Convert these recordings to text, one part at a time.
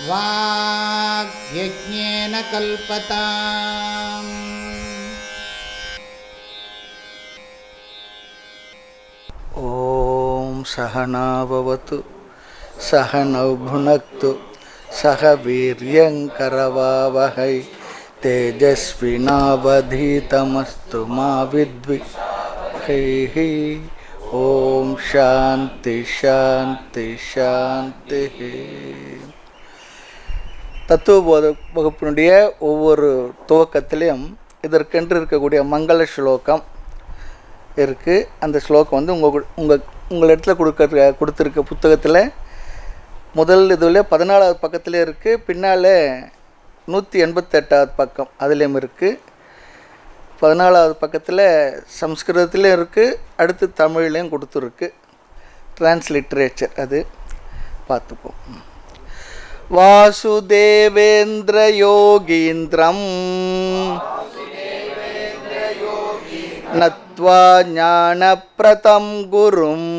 वाग्यज्ञेन कल्पताम्। ॐ सहना भवतु सहनौ भुनक्तु सह वीर्यङ्करवावहै तेजस्विनावधीतमस्तु मा विद्विषैः। ॐ शान्ति शान्ति शान्तिः. தத்துவபோத வகுப்பினுடைய ஒவ்வொரு துவக்கத்திலையும் இதற்கென்று இருக்கக்கூடிய மங்கள ஸ்லோகம் இருக்குது. அந்த ஸ்லோகம் வந்து உங்களிடத்தில் கொடுத்துருக்க புத்தகத்தில் முதல் இதில் 14வது பக்கத்தில் இருக்குது, பின்னால் 188வது பக்கம் அதுலேயும் இருக்குது. 14வது பக்கத்தில் சம்ஸ்கிருதத்துலேயும் இருக்குது, அடுத்து தமிழ்லேயும் கொடுத்துருக்கு. டிரான்ஸ்லிட்ரேச்சர் அது பார்த்துப்போம். வாசுதேவேந்திர யோகீந்திரம் நத்வா ஞானப்ரதம் குரும்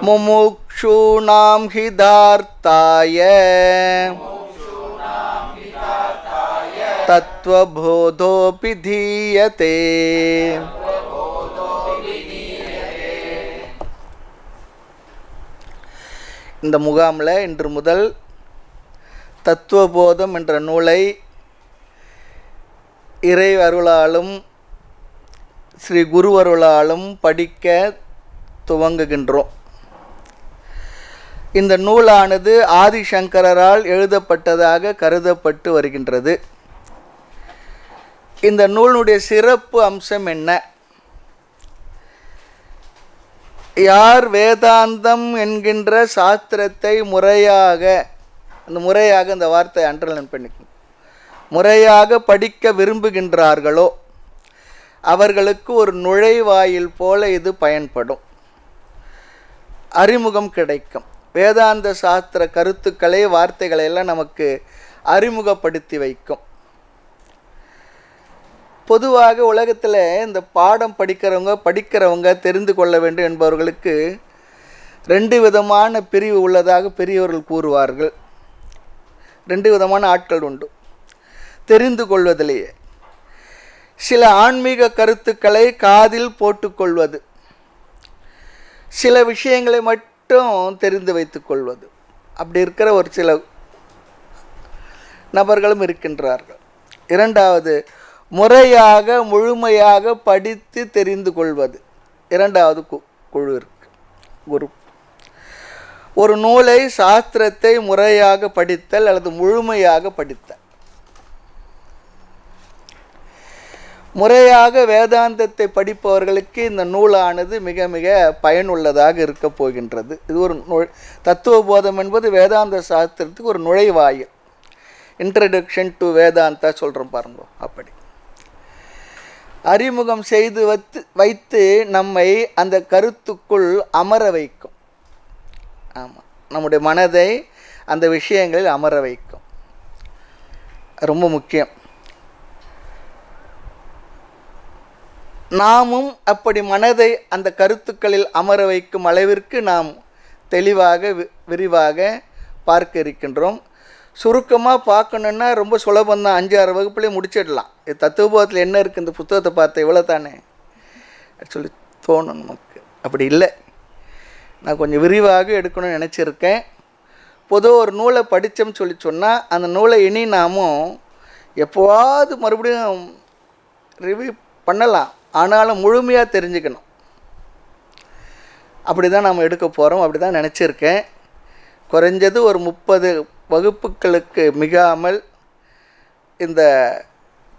முமுக்ஷூணாம் ஹிதார்த்தாய தத்வபோதோபி தீயதே. இந்த முகாமில் இன்று முதல் தத்துவபோதம் என்ற நூலை இறை அருளாலும் ஸ்ரீ குரு அருளாலும் படிக்க துவங்குகின்றோம். இந்த நூலானது ஆதிசங்கரால் எழுதப்பட்டதாக கருதப்பட்டு வருகின்றது. இந்த நூலினுடைய சிறப்பு அம்சம் என்ன? யார் வேதாந்தம் என்கின்ற சாஸ்திரத்தை முறையாக இந்த வார்த்தை அண்டர்லைன் பண்ணிக்கணும், முறையாக படிக்க விரும்புகின்றார்களோ அவர்களுக்கு ஒரு நுழைவாயில் போல இது பயன்படும். அறிமுகம் கிடைக்கும். வேதாந்த சாஸ்திர கருத்துக்களை வார்த்தைகளை எல்லாம் நமக்கு அறிமுகப்படுத்தி வைக்கும். பொதுவாக உலகத்தில் இந்த பாடம் படிக்கிறவங்க தெரிந்து கொள்ள வேண்டும் என்பவர்களுக்கு 2 விதமான பிரிவு உள்ளதாக பெரியவர்கள் கூறுவார்கள். 2 விதமான ஆட்கள் உண்டு தெரிந்து கொள்வதிலேயே. சில ஆன்மீக கருத்துக்களை காதில் போட்டுக்கொள்வது, சில விஷயங்களை மட்டும் தெரிந்து வைத்துக் கொள்வது, அப்படி இருக்கிற ஒரு சில நபர்களும் இருக்கின்றார்கள். இரண்டாவது, முறையாக முழுமையாக படித்து தெரிந்து கொள்வது. இரண்டாவது குழு இருக்கு, குரூப். ஒரு நூலை சாஸ்திரத்தை முறையாக படித்தல் அல்லது முழுமையாக படித்தல். முறையாக வேதாந்தத்தை படிப்பவர்களுக்கு இந்த நூலானது மிக மிக பயனுள்ளதாக இருக்க போகின்றது. இது ஒரு தத்துவபோதம் என்பது வேதாந்த சாஸ்திரத்துக்கு ஒரு நுழைவாயில், இன்ட்ரடக்ஷன் டு வேதாந்தா சொல்கிறோம் பாருங்க. அப்படி அறிமுகம் செய்து வைத்து நம்மை அந்த கருத்துக்குள் அமர வைக்கும். ஆமாம், நம்முடைய மனதை அந்த விஷயங்களில் அமர வைக்கும். ரொம்ப முக்கியம். நாமும் அப்படி மனதை அந்த கருத்துக்களில் அமர வைக்கும் அளவிற்கு நாம் தெளிவாக விரிவாக பார்க்க இருக்கின்றோம். சுருக்கமாக பார்க்கணுன்னா ரொம்ப சுலபந்தான், 5-6 வகுப்புலேயே முடிச்சிடலாம். இது தத்துவபோதத்தில் என்ன இருக்குது இந்த புத்தகத்தை பார்த்த இவ்வளோ தானே சொல்லி தோணும் நமக்கு. அப்படி இல்லை, நான் கொஞ்சம் விரிவாக எடுக்கணும்னு நினச்சிருக்கேன். பொதுவாக ஒரு நூலை படித்தோம்னு சொன்னால் அந்த நூலை இனி நாமும் எப்போவாவது மறுபடியும் ரிவ்யூ பண்ணலாம், ஆனாலும் முழுமையாக தெரிஞ்சுக்கணும். அப்படி தான் நாம் எடுக்க போகிறோம், அப்படி தான் நினச்சிருக்கேன். குறைஞ்சது ஒரு 30 வகுப்புகளுக்கு மிகாமல் இந்த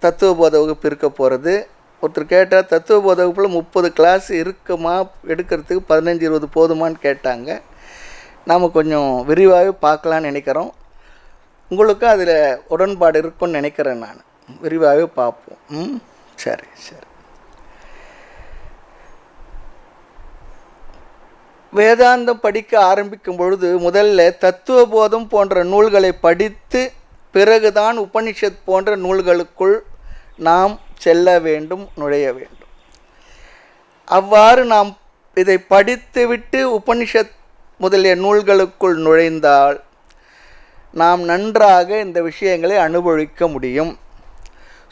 தத்துவபோத வகுப்பு இருக்க போகிறது. ஒருத்தர் கேட்டால் தத்துவபோத வகுப்பில் 30 கிளாஸ் இருக்குமா, எடுக்கிறதுக்கு 15-20 போதுமான்னு கேட்டாங்க. நாம் கொஞ்சம் விரிவாகவே பார்க்கலான்னு நினைக்கிறோம். உங்களுக்கும் அதில் உடன்பாடு இருக்குன்னு நினைக்கிறேன். நான் விரிவாகவே பார்ப்போம். சரி சரி. வேதாந்தம் படிக்க ஆரம்பிக்கும் பொழுது முதல்ல தத்துவபோதம் போன்ற நூல்களை படித்து பிறகுதான் உபனிஷத் போன்ற நூல்களுக்குள் நாம் செல்ல வேண்டும், நுழைய வேண்டும். அவ்வாறு நாம் இதை படித்துவிட்டு உபனிஷத் முதலிய நூல்களுக்குள் நுழைந்தால் நாம் நன்றாக இந்த விஷயங்களை அனுபவிக்க முடியும்.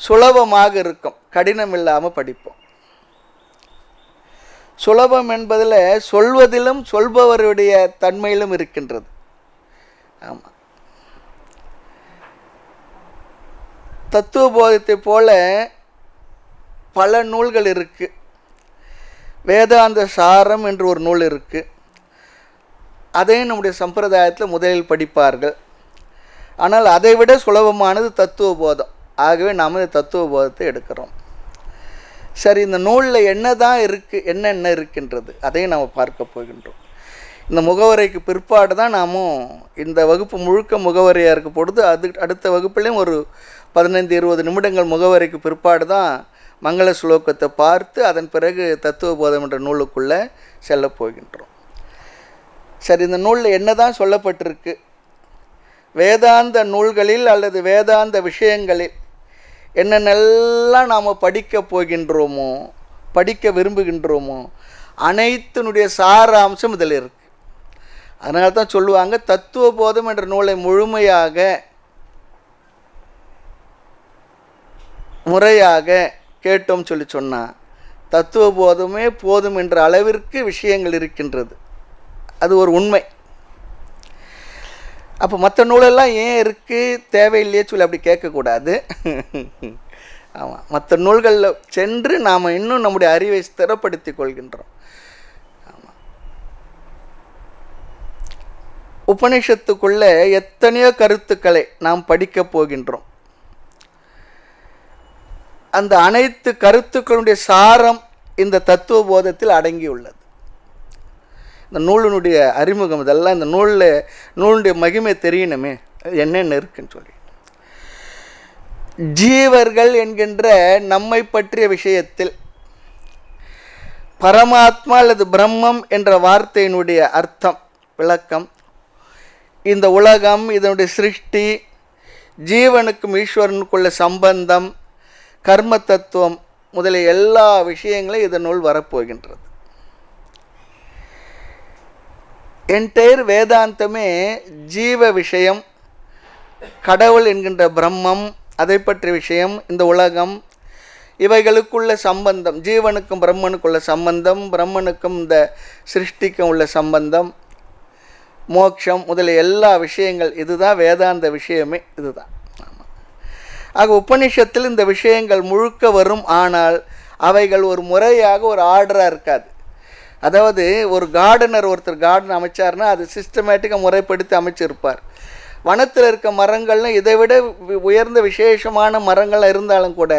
சுலபமாக இருக்கும், கடினம் இல்லாமல் படிப்போம். சுலபம் என்பதில் சொல்வதிலும் சொல்பவருடைய தன்மையிலும் இருக்கின்றது. ஆமாம், தத்துவ போதத்தை போல பல நூல்கள் இருக்குது. வேதாந்த சாரம் என்று ஒரு நூல் இருக்குது. அதையும் நம்முடைய சம்பிரதாயத்தில் முதலில் படிப்பார்கள். ஆனால் அதை விட சுலபமானது தத்துவ போதம். ஆகவே நாம் இந்த தத்துவ போதத்தை எடுக்கிறோம். சரி, இந்த நூலில் என்ன தான் இருக்குது, என்னென்ன இருக்கின்றது, அதையும் நாம் பார்க்க போகின்றோம். இந்த முகவரைக்கு பிற்பாடு தான் நாமும் இந்த வகுப்பு முழுக்க முகவரையாக இருக்க பொழுது அடுத்த வகுப்புலேயும் ஒரு 15-20 நிமிடங்கள் முகவரைக்கு பிற்பாடு தான் மங்கள ஸ்லோகத்தை பார்த்து அதன் பிறகு தத்துவ போதம் என்ற நூலுக்குள்ளே செல்ல போகின்றோம். சரி, இந்த நூலில் என்ன தான் சொல்லப்பட்டிருக்கு, வேதாந்த நூல்களில் அல்லது வேதாந்த விஷயங்களில் என்னென்னெல்லாம் நாம் படிக்க போகின்றோமோ, படிக்க விரும்புகின்றோமோ, அனைத்தினுடைய சாராம்சம் இதில் இருக்குது. அதனால தான் சொல்லுவாங்க, தத்துவ போதம் என்ற நூலை முழுமையாக முறையாக கேட்டோம் சொன்னால் தத்துவ போதமே போதும் என்ற அளவிற்கு விஷயங்கள் இருக்கின்றது. அது ஒரு உண்மை. அப்போ மற்ற நூலெல்லாம் ஏன் இருக்குது, தேவையில்லையே சொல்லி அப்படி கேட்கக்கூடாது. ஆமாம், மற்ற நூல்களில் சென்று நாம் இன்னும் நம்முடைய அறிவை ஸ்திரப்படுத்தி கொள்கின்றோம். ஆமாம், உபனிஷத்துக்குள்ளே எத்தனையோ கருத்துக்களை நாம் படிக்கப் போகின்றோம். அந்த அனைத்து கருத்துக்களுடைய சாரம் இந்த தத்துவ போதத்தில் அடங்கியுள்ளது. இந்த நூலினுடைய அறிமுகம் இதெல்லாம் இந்த நூலுடைய மகிமை தெரியணுமே, என்னென்ன இருக்குன்னு சொல்லி. ஜீவர்கள் என்கின்ற நம்மை பற்றிய விஷயத்தில் பரமாத்மா அல்லது பிரம்மம் என்ற வார்த்தையினுடைய அர்த்தம், விளக்கம், இந்த உலகம், இதனுடைய சிருஷ்டி, ஜீவனுக்கும் ஈஸ்வரனுக்குள்ள சம்பந்தம், கர்ம தத்துவம் முதலிய எல்லா விஷயங்களும் இதனுள் வரப்போகின்றது. என்டையர் வேதாந்தமே ஜீவ விஷயம், கடவுள் என்கின்ற பிரம்மம், அதை பற்றிய விஷயம், இந்த உலகம், இவைகளுக்குள்ள சம்பந்தம், ஜீவனுக்கும் பிரம்மனுக்குள்ள சம்பந்தம், பிரம்மனுக்கும் இந்த சிருஷ்டிக்கும் உள்ள சம்பந்தம், மோட்சம் முதலிய எல்லா விஷயங்கள், இதுதான் வேதாந்த விஷயமே, இதுதான். ஆக உபனிஷத்தில் இந்த விஷயங்கள் முழுக்க வரும். ஆனால் அவைகள் ஒரு முறையாக ஒரு ஆர்டராக இருக்காது. அதாவது ஒரு கார்டனர் ஒருத்தர் கார்டன் அமைச்சார்னா அது சிஸ்டமேட்டிக்காக முறைப்படுத்தி அமைச்சிருப்பார். வனத்தில் இருக்க மரங்கள்லாம் இதை விட உயர்ந்த விசேஷமான மரங்கள் இருந்தாலும் கூட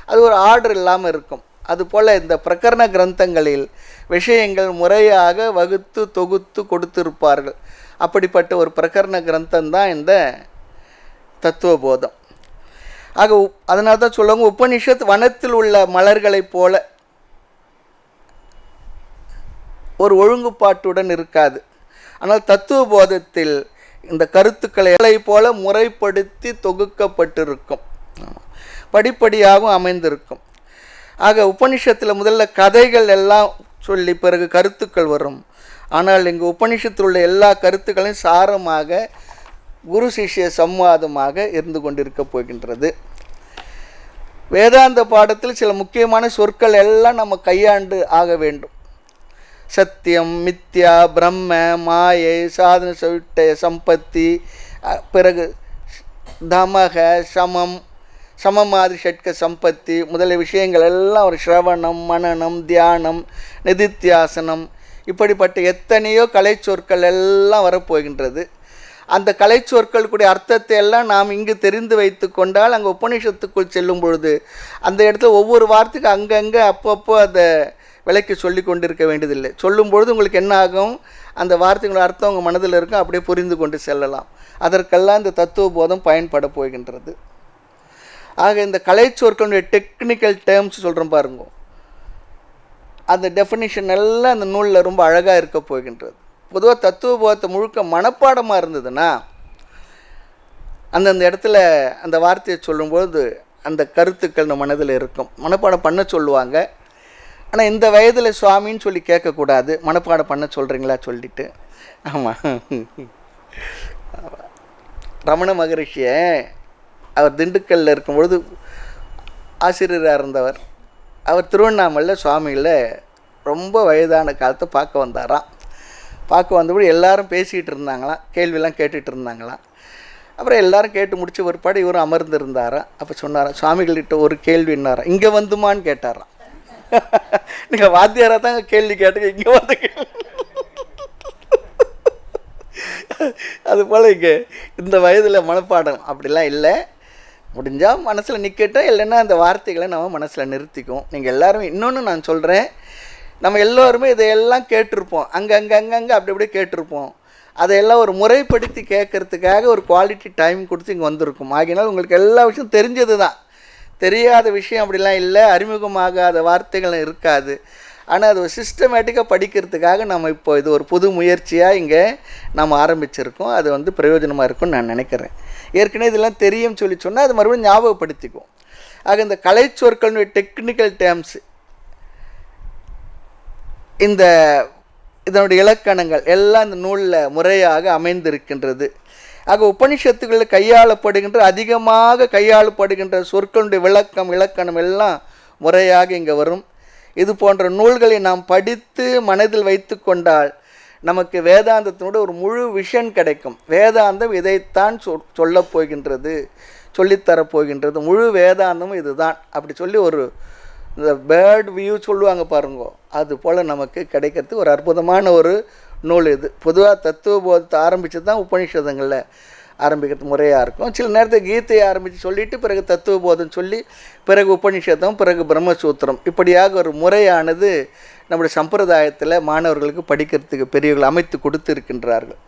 அது ஒரு ஆர்டர் இல்லாமல் இருக்கும். அதுபோல் இந்த பிரகரண கிரந்தங்களில் விஷயங்கள் முறையாக வகுத்து தொகுத்து கொடுத்திருப்பார்கள். அப்படிப்பட்ட ஒரு பிரகரண கிரந்தம்தான் இந்த தத்துவ போதம். ஆக அதனால தான் சொல்லுவாங்க, உபனிஷத் வனத்தில் உள்ள மலர்களைப் போல ஒரு ஒழுங்குபாட்டுடன் இருக்காது. ஆனால் தத்துவ போதத்தில் இந்த கருத்துக்களை போல முறைப்படுத்தி தொகுக்கப்பட்டிருக்கும், படிப்படியாகவும் அமைந்திருக்கும். ஆக உபனிஷத்தில் முதல்ல கதைகள் எல்லாம் சொல்லி பிறகு கருத்துக்கள் வரும். ஆனால் இங்கு உபனிஷத்தில் உள்ள எல்லா கருத்துக்களையும் சாரமாக குரு சிஷ்ய சம்வாதமாக இருந்து கொண்டிருக்க போகின்றது. வேதாந்த பாடத்தில் சில முக்கியமான சொற்கள் எல்லாம் நம்ம கையாண்டு ஆக வேண்டும். சத்தியம், மித்யா, பிரம்ம, மாயை, சாதன சவிட்டய, சம்பத்தி, பிறகு தமக, சமம், சமமாதிரி ஷட்க சம்பத்தி முதலிய விஷயங்கள் எல்லாம் ஒரு ஸ்ரவணம், மனனம், தியானம், நிதித்தியாசனம், இப்படிப்பட்ட எத்தனையோ கலை சொற்கள் எல்லாம் வரப்போகின்றது. அந்த கலை சொற்களுக்குடைய அர்த்தத்தை எல்லாம் நாம் இங்கு தெரிந்து வைத்து கொண்டால் அங்கே உபநிஷத்துக்குள் செல்லும் பொழுது அந்த இடத்துல ஒவ்வொரு வார்த்தைக்கு அங்கங்கே அப்பப்போ அதை விலைக்கு சொல்லி கொண்டிருக்க வேண்டியதில்லை. சொல்லும் பொழுது உங்களுக்கு என்ன ஆகும், அந்த வார்த்தைகளோட அர்த்தம் உங்கள் மனதில் இருக்கும், அப்படியே புரிந்து கொண்டு செல்லலாம். அதற்கெல்லாம் இந்த தத்துவ போதம் பயன்பட போகின்றது. ஆக இந்த கலை சொற்களுடைய டெக்னிக்கல் டேர்ம்ஸ் சொல்கிறோம் பாருங்க, அந்த டெஃபினிஷன் எல்லாம் அந்த நூலில் ரொம்ப அழகாக இருக்க போகின்றது. பொதுவாக தத்துவ போதத்தை முழுக்க மனப்பாடமாக இருந்ததுன்னா அந்தந்த இடத்துல அந்த வார்த்தையை சொல்லும்பொழுது அந்த கருத்துக்கள் நம்ம மனதில் இருக்கும். மனப்பாடம் பண்ண சொல்லுவாங்க. ஆனால் இந்த வயதில் சுவாமின்னு சொல்லி கேட்கக்கூடாது, மனப்பாடம் பண்ண சொல்கிறீங்களா சொல்லிட்டு. ஆமாம், ரமண மகரிஷியை அவர் திண்டுக்கல்லில் இருக்கும்பொழுது ஆசிரியராக இருந்தவர். அவர் திருவண்ணாமலையில் சுவாமியில் ரொம்ப வயதான காலத்தை பார்க்க வந்தாராம். பார்க்க வந்தபடி எல்லாரும் பேசிக்கிட்டு இருந்தாங்களாம், கேள்வியெல்லாம் கேட்டுகிட்டு இருந்தாங்களாம். அப்புறம் எல்லாரும் கேட்டு முடிச்ச ஒருபாடு இவரும் அமர்ந்திருந்தாராம். அப்போ சொன்னாராம், சுவாமிகள்கிட்ட ஒரு கேள்வின்னாராம். இங்கே வந்துமான்னு கேட்டாராம். நீங்கள் வாத்தியாராக தாங்க கேள்வி கேட்டுங்க, இங்கே வந்து அதுபோல் இங்கே இந்த வயதில் மனப்பாடம் அப்படிலாம் இல்லை. முடிஞ்சால் மனசில் நிற்கட்டும், இல்லைன்னா அந்த வார்த்தைகளை நம்ம மனசில் நிறுத்திக்கும். நீங்கள் எல்லாருமே இன்னொன்று நான் சொல்கிறேன், நம்ம எல்லோருமே இதையெல்லாம் கேட்டிருப்போம், அங்கங்கே அப்படி அப்படியே கேட்டிருப்போம். அதையெல்லாம் ஒரு முறைப்படுத்தி கேட்குறதுக்காக ஒரு குவாலிட்டி டைம் கொடுத்து இங்கே வந்திருக்கும். ஆகினால் உங்களுக்கு எல்லா விஷயம் தெரிஞ்சது தான், தெரியாத விஷயம் அப்படிலாம் இல்லை, அறிமுகமாகாத வார்த்தைகளும் இருக்காது. ஆனால் அது ஒரு சிஸ்டமேட்டிக்காக படிக்கிறதுக்காக நம்ம இப்போ இது ஒரு புது முயற்சியாக இங்கே நம்ம ஆரம்பிச்சிருக்கோம். அது வந்து பிரயோஜனமாக இருக்கும்னு நான் நினைக்கிறேன். ஏற்கனவே இதெல்லாம் தெரியும் சொல்லி சொன்னால் அது மறுபடியும் ஞாபகப்படுத்திக்கும். ஆக இந்த கலை சொற்களுடைய டெக்னிக்கல் டேர்ம்ஸ், இதனுடைய இலக்கணங்கள் எல்லாம் இந்த நூலில் முறையாக அமைந்திருக்கின்றது. ஆக உபனிஷத்துக்களில் கையாளப்படுகின்ற அதிகமாக கையாளப்படுகின்ற சொற்களுடைய விளக்கம் இலக்கணம் எல்லாம் முறையாக இங்கே வரும். இது போன்ற நூல்களை நாம் படித்து மனதில் வைத்து கொண்டால் நமக்கு வேதாந்தத்தினோட ஒரு முழு விஷன் கிடைக்கும். வேதாந்தம் இதைத்தான் சொல்லப் போகின்றது, சொல்லித்தரப்போகின்றது, முழு வேதாந்தமும் இதுதான் அப்படி சொல்லி ஒரு இந்த பேர்ட் வியூ சொல்லுவாங்க பாருங்க, அது போல் நமக்கு கிடைக்கிறது ஒரு அற்புதமான ஒரு நூல் இது. பொதுவாக தத்துவ போதத்தை ஆரம்பித்து தான் உபநிஷதங்களில் ஆரம்பிக்கிறது முறையாக இருக்கும். சில நேரத்தில் கீதையை ஆரம்பித்து சொல்லிவிட்டு பிறகு தத்துவ போதம் சொல்லி பிறகு உபநிஷதம் பிறகு பிரம்மசூத்திரம், இப்படியாக ஒரு முறையானது நம்முடைய சம்பிரதாயத்தில் மாணவர்களுக்கு படிக்கிறதுக்கு பெரியவர்கள் அமைத்து கொடுத்து இருக்கின்றார்கள்.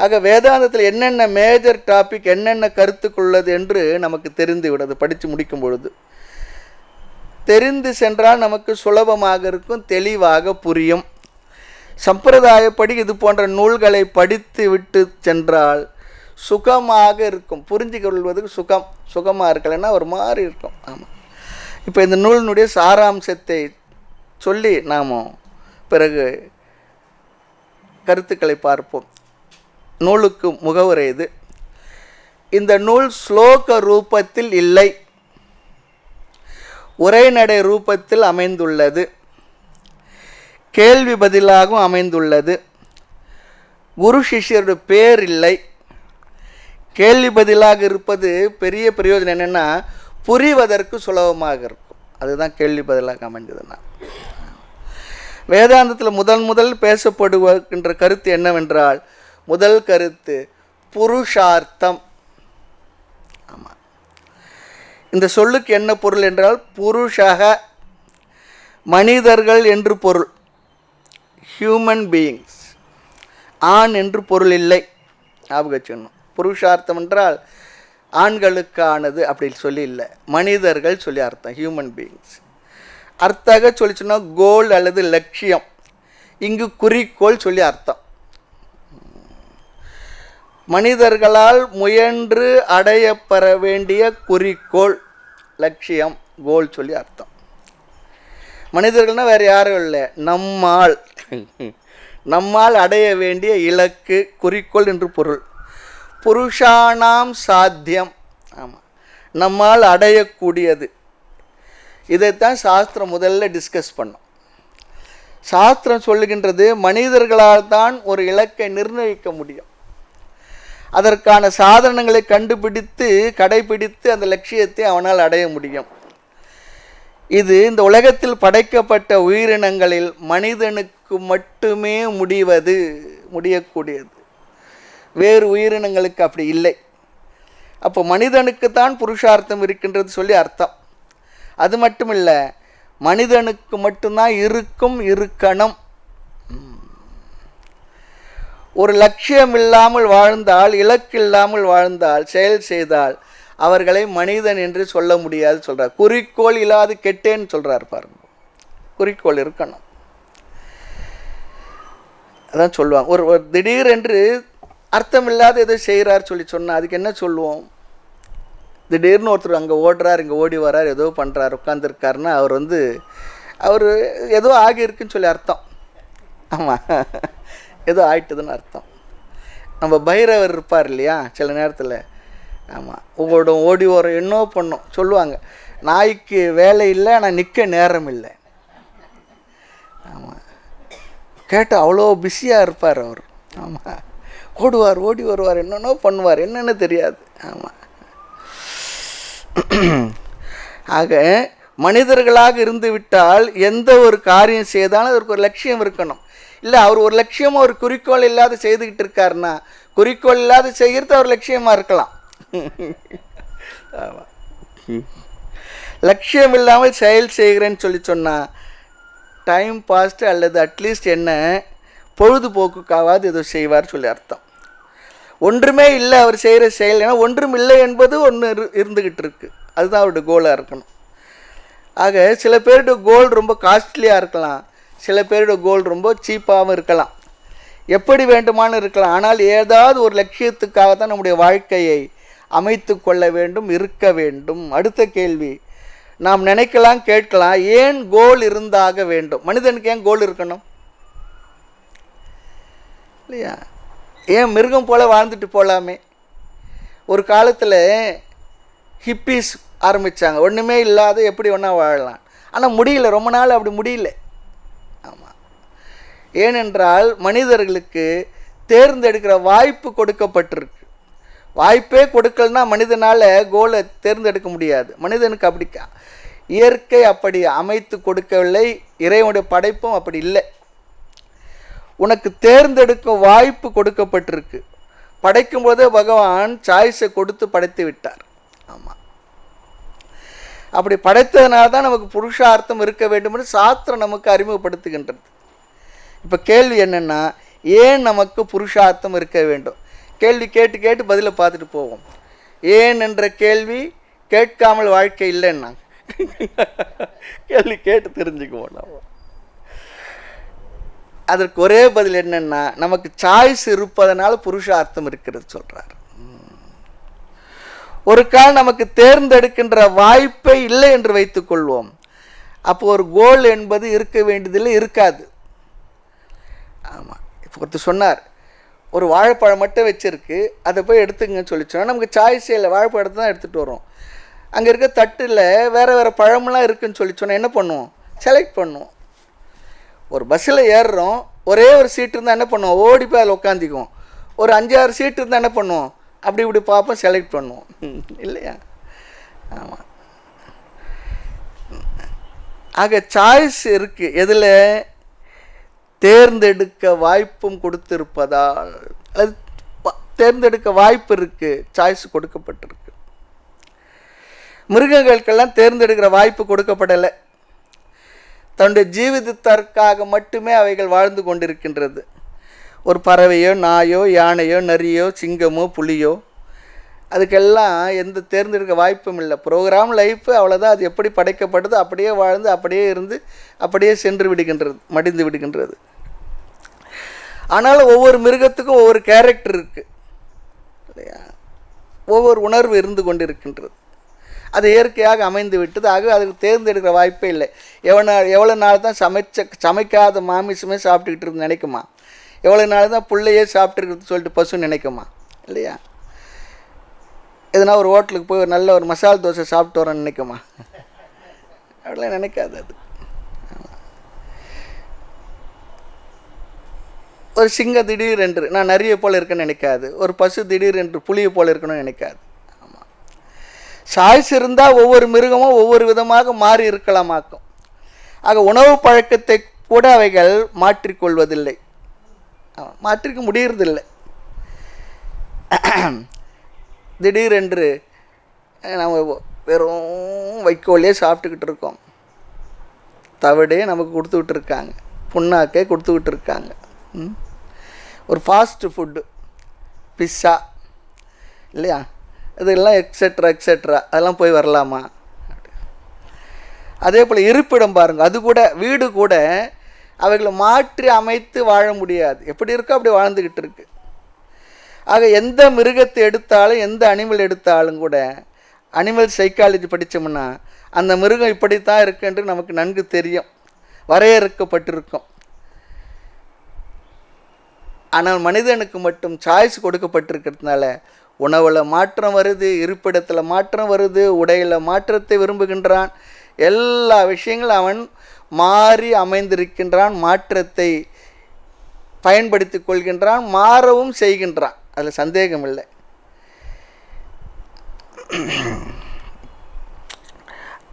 ஆக வேதாந்தத்தில் என்னென்ன மேஜர் டாபிக் என்னென்ன கருத்துக்குள்ளது என்று நமக்கு தெரிந்து விடுது. படித்து முடிக்கும் பொழுது தெரிந்து சென்றால் நமக்கு சுலபமாக இருக்கும், தெளிவாக புரியும். சம்பிரதாயப்படி இது போன்ற நூல்களை படித்து விட்டு சென்றால் சுகமாக இருக்கும், புரிஞ்சு கொள்வதற்கு சுகமாக இருக்கலைன்னா ஒரு மாதிரி இருக்கும். ஆமாம், இப்போ இந்த நூலினுடைய சாராம்சத்தை சொல்லி நாம் பிறகு கருத்துக்களை பார்ப்போம். நூலுக்கு முகவுரை இது. இந்த நூல் ஸ்லோக ரூபத்தில் இல்லை, உரைநடை ரூபத்தில் அமைந்துள்ளது, கேள்வி பதிலாகவும் அமைந்துள்ளது. குரு சிஷ்யருடைய பேர் இல்லை. கேள்வி பதிலாக இருப்பது பெரிய பிரயோஜனம் என்னென்னா புரிவதற்கு சுலபமாக இருக்கும். அதுதான் கேள்வி பதிலாக அமைஞ்சதுன்னா. வேதாந்தத்தில் முதல் பேசப்படுகின்ற கருத்து என்னவென்றால், முதல் கருத்து புருஷார்த்தம். ஆமாம், இந்த சொல்லுக்கு என்ன பொருள் என்றால் புருஷக, மனிதர்கள் என்று பொருள், ஹியூமன் பீயிங்ஸ், ஆண் என்று பொருள் இல்லை. ஞாபகம் சொன்னோம். புருஷார்த்தம் என்றால் ஆண்களுக்கானது அப்படி சொல்லி இல்லை, மனிதர்கள் சொல்லி அர்த்தம், ஹியூமன் பீயிங்ஸ். அர்த்தக சொல்லி சொன்னால் கோல் அல்லது லட்சியம், இங்கு குறிக்கோள் சொல்லி அர்த்தம். மனிதர்களால் முயன்று அடையப்பெற வேண்டிய குறிக்கோள், லட்சியம், கோல் சொல்லி அர்த்தம். மனிதர்கள்னால் வேறு யாரும் இல்லை, நம்மால் அடைய வேண்டிய இலக்கு, குறிக்கோள் என்று பொருள். புருஷானாம் சாத்தியம், ஆமாம், நம்மால் அடையக்கூடியது. இதைத்தான் சாஸ்திரம் முதல்ல டிஸ்கஸ் பண்ணோம். சாஸ்திரம் சொல்லுகின்றது மனிதர்களால் தான் ஒரு இலக்கை நிர்ணயிக்க முடியும், அதற்கான சாதனங்களை கண்டுபிடித்து கடைபிடித்து அந்த லட்சியத்தை அவனால் அடைய முடியும். இது இந்த உலகத்தில் படைக்கப்பட்ட உயிரினங்களில் மனிதனுக்கு மட்டுமே முடியக்கூடியது, வேறு உயிரினங்களுக்கு அப்படி இல்லை. அப்போ மனிதனுக்கு தான் புருஷார்த்தம் இருக்கின்றது சொல்லி அர்த்தம். அது மட்டும் இல்லை, மனிதனுக்கு மட்டும்தான் இருக்கணும். ஒரு லட்சியம் இல்லாமல் வாழ்ந்தால், இலக்கு இல்லாமல் வாழ்ந்தால், செயல் செய்தால் அவர்களை மனிதன் என்று சொல்ல முடியாது சொல்கிறார். குறிக்கோள் இல்லாது கெட்டேன்னு சொல்கிறார் பாருங்க. குறிக்கோள் இருக்கணும். அதான் சொல்லுவாங்க. ஒரு திடீரென்று அர்த்தமில்லாத எதோ செய்கிறார் சொல்லி சொன்னால் அதுக்கு என்ன சொல்லுவோம்? திடீர்னு ஒருத்தர் அங்கே ஓடுறார், இங்கே ஓடி வரார், ஏதோ பண்ணுறார், உட்காந்துருக்காருன்னா அவர் அவர் ஏதோ ஆகியிருக்குன்னு சொல்லி அர்த்தம். ஆமாம், ஏதோ ஆயிட்டுதுன்னு அர்த்தம். நம்ம பைரவர் இருப்பார் இல்லையா சில நேரத்தில். ஆமாம், உங்களோட ஓடி வர என்னோ பண்ணோம் சொல்லுவாங்க, நாய்க்கு வேலை இல்லை ஆனால் நிற்க நேரம் இல்லை. ஆமாம், கேட்டால் அவ்வளோ பிஸியாக இருப்பார் அவர். ஆமாம், ஓடுவார், ஓடி வருவார், என்னென்னோ பண்ணுவார், என்னென்னு தெரியாது. ஆமாம். ஆக மனிதர்களாக இருந்து விட்டால் எந்த ஒரு காரியம் செய்தாலும் அதற்கு ஒரு லட்சியம் இருக்கணும். இல்லை, அவர் ஒரு லட்சியமாக ஒரு குறிக்கோள் இல்லாத செய்துக்கிட்டு இருக்காருன்னா, குறிக்கோள் இல்லாத செய்கிறது அவர் லட்சியமாக இருக்கலாம். ஆமாம், லட்சியம் இல்லாமல் செயல் செய்கிறேன்னு சொல்லி சொன்னால் டைம் பாஸ்ட் அல்லது அட்லீஸ்ட் என்ன பொழுதுபோக்குக்காவது ஏதோ செய்வார் சொல்லி அர்த்தம். ஒன்றுமே இல்லை அவர் செய்கிற செயல். ஏன்னா ஒன்றும் இல்லை என்பது ஒன்று இருந்துக்கிட்டு இருக்குது, அதுதான் அவருடைய கோலாக இருக்கணும். ஆக சில பேருடைய கோல் ரொம்ப காஸ்ட்லியாக இருக்கலாம், சில பேருடைய கோல் ரொம்ப சீப்பாகவும் இருக்கலாம், எப்படி வேண்டுமானு இருக்கலாம். ஆனால் ஏதாவது ஒரு லட்சியத்துக்காக தான் நம்முடைய வாழ்க்கையை அமைத்து கொள்ள வேண்டும், இருக்க வேண்டும். அடுத்த கேள்வி, நாம் நினைக்கலாம், கேட்கலாம், ஏன் கோல் இருந்தாக வேண்டும்? மனிதனுக்கு ஏன் கோல் இருக்கணும் இல்லையா? ஏன் மிருகம் போல் வாழ்ந்துட்டு போகலாமே? ஒரு காலத்தில் ஹிப்பீஸ் ஆரம்பித்தாங்க, ஒன்றுமே இல்லாத எப்படி ஒன்றா வாழலாம். ஆனால் முடியல, ரொம்ப நாள் அப்படி முடியல. ஆமாம், ஏனென்றால் மனிதர்களுக்கு தேர்ந்தெடுக்கிற வாய்ப்பு கொடுக்கப்பட்டிருக்கு. வாய்ப்பே கொடுக்கலன்னா மனிதனால் கோலை தேர்ந்தெடுக்க முடியாது. மனிதனுக்கு அப்படி இயற்கை அப்படி அமைத்து கொடுக்கவில்லை, இறைவனுடைய படைப்பும் அப்படி இல்லை. உனக்கு தேர்ந்தெடுக்கும் வாய்ப்பு கொடுக்கப்பட்டிருக்கு. படைக்கும் போதே பகவான் சாய்ஸை கொடுத்து படைத்து விட்டார். ஆமாம், அப்படி படைத்ததுனால தான் நமக்கு புருஷார்த்தம் இருக்க வேண்டும் என்று சாஸ்திரம் நமக்கு அறிமுகப்படுத்துகின்றது. இப்போ கேள்வி என்னென்னா, ஏன் நமக்கு புருஷார்த்தம் இருக்க வேண்டும்? கேள்வி கேட்டு கேட்டு பதிலை பார்த்துட்டு போவோம். ஏன் என்ற கேள்வி கேட்காமல் வாழ்க்கை இல்லைன்னா கேள்வி கேட்டு தெரிஞ்சுக்குவோம். நம்ம அதற்கு ஒரே பதில் என்னென்னா, நமக்கு சாய்ஸ் இருப்பதனால புருஷார்த்தம் இருக்கிறது சொல்கிறார். ஒரு கால் நமக்கு தேர்ந்தெடுக்கின்ற வாய்ப்பே இல்லை என்று வைத்துக்கொள்வோம். அப்போ ஒரு கோல் என்பது இருக்க வேண்டியதில்லை, இருக்காது. ஆமாம், இப்போ ஒருத்தர் சொன்னார், ஒரு வாழைப்பழம் மட்டும் வச்சுருக்கு, அதை போய் எடுத்துங்கன்னு சொல்லி சொன்னால் நமக்கு சாய்ஸே இல்லை, வாழைப்பழத்தை தான் எடுத்துகிட்டு வரோம். அங்கே இருக்க தட்டில் வேறு வேறு பழமெல்லாம் இருக்குதுன்னு சொல்லி சொன்னால் என்ன பண்ணுவோம்? செலக்ட் பண்ணுவோம். ஒரு பஸ்ஸில் ஏறுறோம், ஒரே ஒரு சீட்டு இருந்தால் என்ன பண்ணுவோம்? ஓடி போய் அதில் உட்காந்துக்குவோம். ஒரு 5-6 சீட்டு இருந்தால் என்ன பண்ணுவோம்? அப்படி இப்படி பார்ப்போம், செலக்ட் பண்ணுவோம் இல்லையா? ஆமாம். ஆக சாய்ஸ் இருக்குது. எதில்? தேர்ந்தெடுக்க வாய்ப்பும் கொடுத்திருப்பதால். அது தேர்ந்தெடுக்க வாய்ப்பு இருக்குது, சாய்ஸ் கொடுக்கப்பட்டிருக்கு. மிருகங்களுக்கெல்லாம் தேர்ந்தெடுக்கிற வாய்ப்பு கொடுக்கப்படலை. தன்னுடைய ஜீவிதத்திற்காக மட்டுமே அவைகள் வாழ்ந்து கொண்டிருக்கின்றது. ஒரு பறவையோ, நாயோ, யானையோ, நரியோ, சிங்கமோ, புலியோ, அதுக்கெல்லாம் எந்த தேர்ந்தெடுக்க வாய்ப்பும் இல்லை. ப்ரோக்ராம் லைஃப்பு அவ்வளோதான். அது எப்படி படைக்கப்பட்டது அப்படியே வாழ்ந்து, அப்படியே இருந்து, அப்படியே சென்று விடுகின்றது, மடிந்து விடுகின்றது. ஆனால் ஒவ்வொரு மிருகத்துக்கும் ஒவ்வொரு கேரக்டர் இருக்குது இல்லையா? ஒவ்வொரு உணர்வு இருந்து கொண்டு இருக்கின்றது. அது இயற்கையாக அமைந்து விட்டது. ஆக அதுக்கு தேர்ந்தெடுக்கிற வாய்ப்பே இல்லை. எவ்வளோ நாள் தான் சமைக்காத மாமிசமே சாப்பிட்டுக்கிட்டு இருந்து நினைக்குமா? எவ்வளோ நாள் தான் பிள்ளையே சாப்பிட்டுருக்குறது சொல்லிட்டு பசு நினைக்குமா? இல்லையா? எதுனா ஒரு ஹோட்டலுக்கு போய் ஒரு நல்ல ஒரு மசால் தோசை சாப்பிட்டு வரேன்னு நினைக்குமா? அப்படிலாம் நினைக்காது. அது ஒரு சிங்கம் திடீரென்று நான் நிறைய போல் இருக்கேன்னு நினைக்காது. ஒரு பசு திடீரென்று புளியை போல் இருக்கணும்னு நினைக்காது. ஆமாம், சாய்ஸ் இருந்தால் ஒவ்வொரு மிருகமும் ஒவ்வொரு விதமாக மாறி இருக்கலாமாக்கும். ஆக உணவு பழக்கத்தை கூட அவைகள் மாற்றிக்கொள்வதில்லை, மாற்றிக்க முடியறதில்லை. திடீரென்று நம்ம வெறும் வைக்கோலே சாப்பிட்டுக்கிட்டு இருக்கோம். தவிடே நமக்கு கொடுத்துக்கிட்டு இருக்காங்க, புண்ணாக்கே கொடுத்துக்கிட்டு இருக்காங்க. ஒரு ஃபாஸ்ட்டு ஃபுட்டு, பிஸ்ஸா இல்லையா, இதெல்லாம் எக்ஸெட்ரா எக்ஸெட்ரா, அதெல்லாம் போய் வரலாமா? அதே போல் இருப்பிடம் பாருங்கள், அது கூட வீடு கூட அவைகளை மாற்றி அமைத்து வாழ முடியாது. எப்படி இருக்கோ அப்படி வாழ்ந்துக்கிட்டு இருக்கு. ஆக எந்த மிருகத்தை எடுத்தாலும், எந்த அனிமல் எடுத்தாலும் கூட, அனிமல் சைக்காலஜி படித்தோம்னா அந்த மிருகம் இப்படித்தான் இருக்குன்று நமக்கு நன்கு தெரியும். வரையறுக்கப்பட்டிருக்கும். ஆனால் மனிதனுக்கு மட்டும் சாய்ஸ் கொடுக்கப்பட்டிருக்கிறதுனால உணவில் மாற்றம் வருது, இருப்பிடத்தில் மாற்றம் வருது, உடையில் மாற்றத்தை விரும்புகின்றான். எல்லா விஷயங்களும் அவன் மாறி அமைந்திருக்கின்றான், மாற்றத்தை பயன்படுத்தி கொள்கின்றான், மாறவும் செய்கின்றான். அதில் சந்தேகம் இல்லை.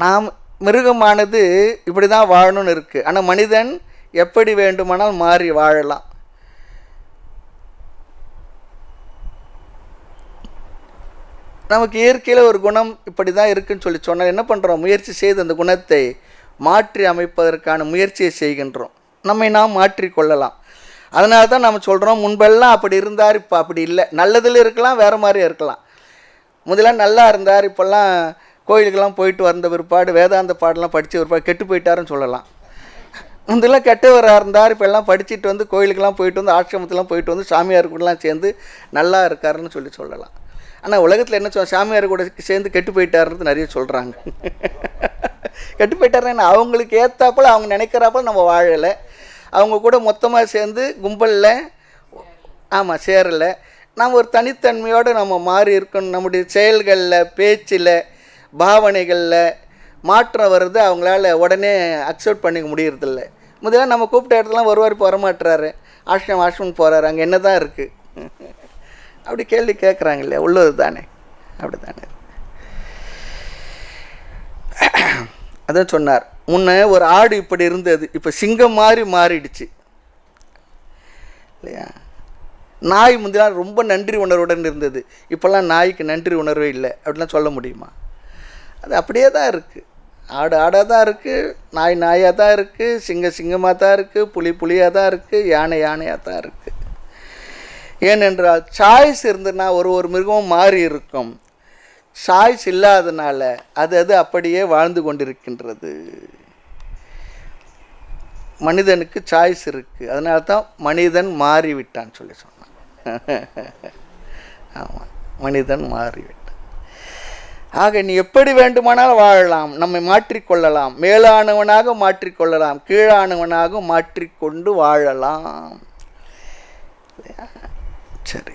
நாம் மிருகமானது இப்படி தான் வாழணும்னு இருக்குது. ஆனால் மனிதன் எப்படி வேண்டுமானால் மாறி வாழலாம். நமக்கு இயற்கையில் ஒரு குணம் இப்படி தான் இருக்குன்னு சொன்னால் என்ன பண்ணுறோம்? முயற்சி செய்து அந்த குணத்தை மாற்றி அமைப்பதற்கான முயற்சியை செய்கின்றோம். நம்மை நாம் மாற்றிக்கொள்ளலாம். அதனால தான் நம்ம சொல்கிறோம், முன்பெல்லாம் அப்படி இருந்தார், இப்போ அப்படி இல்லை. நல்லதில் இருக்கலாம், வேறு மாதிரியும் இருக்கலாம். முதலாம் நல்லா இருந்தார், இப்போல்லாம் கோயிலுக்கெல்லாம் போயிட்டு வந்த பிற்பாடு வேதாந்த பாடலாம் படித்த பிற்பாடு கெட்டு போயிட்டாருன்னு சொல்லலாம். முந்தெல்லாம் கெட்டவராக இருந்தார், இப்போ எல்லாம் படிச்சுட்டு வந்து கோயிலுக்கெல்லாம் போயிட்டு வந்து ஆசிரமத்துலாம் போயிட்டு வந்து சாமியார் கூடலாம் சேர்ந்து நல்லா இருக்காருன்னு சொல்லலாம். ஆனால் உலகத்தில் என்ன சாமியார் கூட சேர்ந்து கெட்டு போயிட்டாருன்னு நிறைய சொல்கிறாங்க. கெட்டு போயிட்டாருன்னா அவங்களுக்கு ஏற்றாப்புல அவங்க நினைக்கிறாப்புல நம்ம வாழலை. அவங்க கூட மொத்தமாக சேர்ந்து கும்பலில் சேரலை. நம்ம ஒரு தனித்தன்மையோடு நம்ம மாறி இருக்கணும். நம்முடைய செயல்களில், பேச்சில், பாவனைகளில் மாற்றம் வருது. அவங்களால உடனே அக்செப்ட் பண்ணிக்க முடியறதில்ல. முதல்ல நம்ம கூப்பிட்ட இடத்துலாம் வருவார், இப்போ வரமாட்டுறாரு. ஆஷ்ரம் போகிறாரு, அங்கே என்ன தான் இருக்குது அப்படி கேள்வி கேட்குறாங்க இல்லையா? உள்ளது தானே, அப்படி தானே. அதான் சொன்னார், முன்ன ஒரு ஆடு இப்படி இருந்தது, இப்போ சிங்கம் மாதிரி மாறிடுச்சு இல்லையா? நாய் முந்தினால் ரொம்ப நன்றி உணர்வுடன் இருந்தது, இப்போல்லாம் நாய்க்கு நன்றி உணர்வே இல்லை அப்படிலாம் சொல்ல முடியுமா? அது அப்படியே தான் இருக்குது. ஆடு ஆடாக தான் இருக்குது, நாய் நாயாக தான் இருக்குது, சிங்கமாக தான் இருக்குது, புலியாக தான் இருக்குது, யானையாக தான் இருக்குது. ஏனென்றால் சாய்ஸ் இருந்ததுன்னா ஒரு மிருகமும் மாறி இருக்கும். சாய்ஸ் இல்லாதனால அது அப்படியே வாழ்ந்து கொண்டிருக்கின்றது. மனிதனுக்கு சாய்ஸ் இருக்குது, அதனால தான் மனிதன் மாறிவிட்டான்னு சொன்னான். ஆமாம், மனிதன் மாறிவிட்டான். ஆக நீ எப்படி வேண்டுமானாலும் வாழலாம், நம்மை மாற்றிக்கொள்ளலாம், மேலானவனாக மாற்றிக்கொள்ளலாம், கீழானவனாக மாற்றிக்கொண்டு வாழலாம். சரி,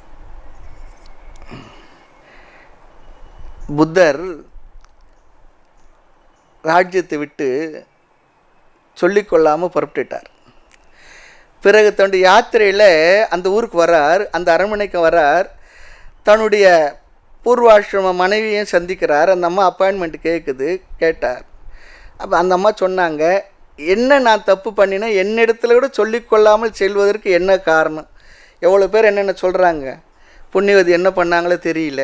புத்தர் ராஜ்யத்தை விட்டு சொல்லிக்கொள்ளாமல் புறப்பட்டுட்டார். பிறகு தன்னுடைய யாத்திரையில் அந்த ஊருக்கு வரார், அந்த அரண்மனைக்கு வரார். தன்னுடைய பூர்வாசிரம மனைவியையும் சந்திக்கிறார். அந்த அம்மா அப்பாயின்மெண்ட் கேட்டார். அப்போ அந்த அம்மா சொன்னாங்க, என்ன நான் தப்பு பண்ணினேன், என்னிடத்துல கூட சொல்லிக்கொள்ளாமல் செல்வதற்கு என்ன காரணம்? எவ்வளோ பேர் என்னென்ன சொல்கிறாங்க, புண்ணியவதி என்ன பண்ணாங்களோ தெரியல.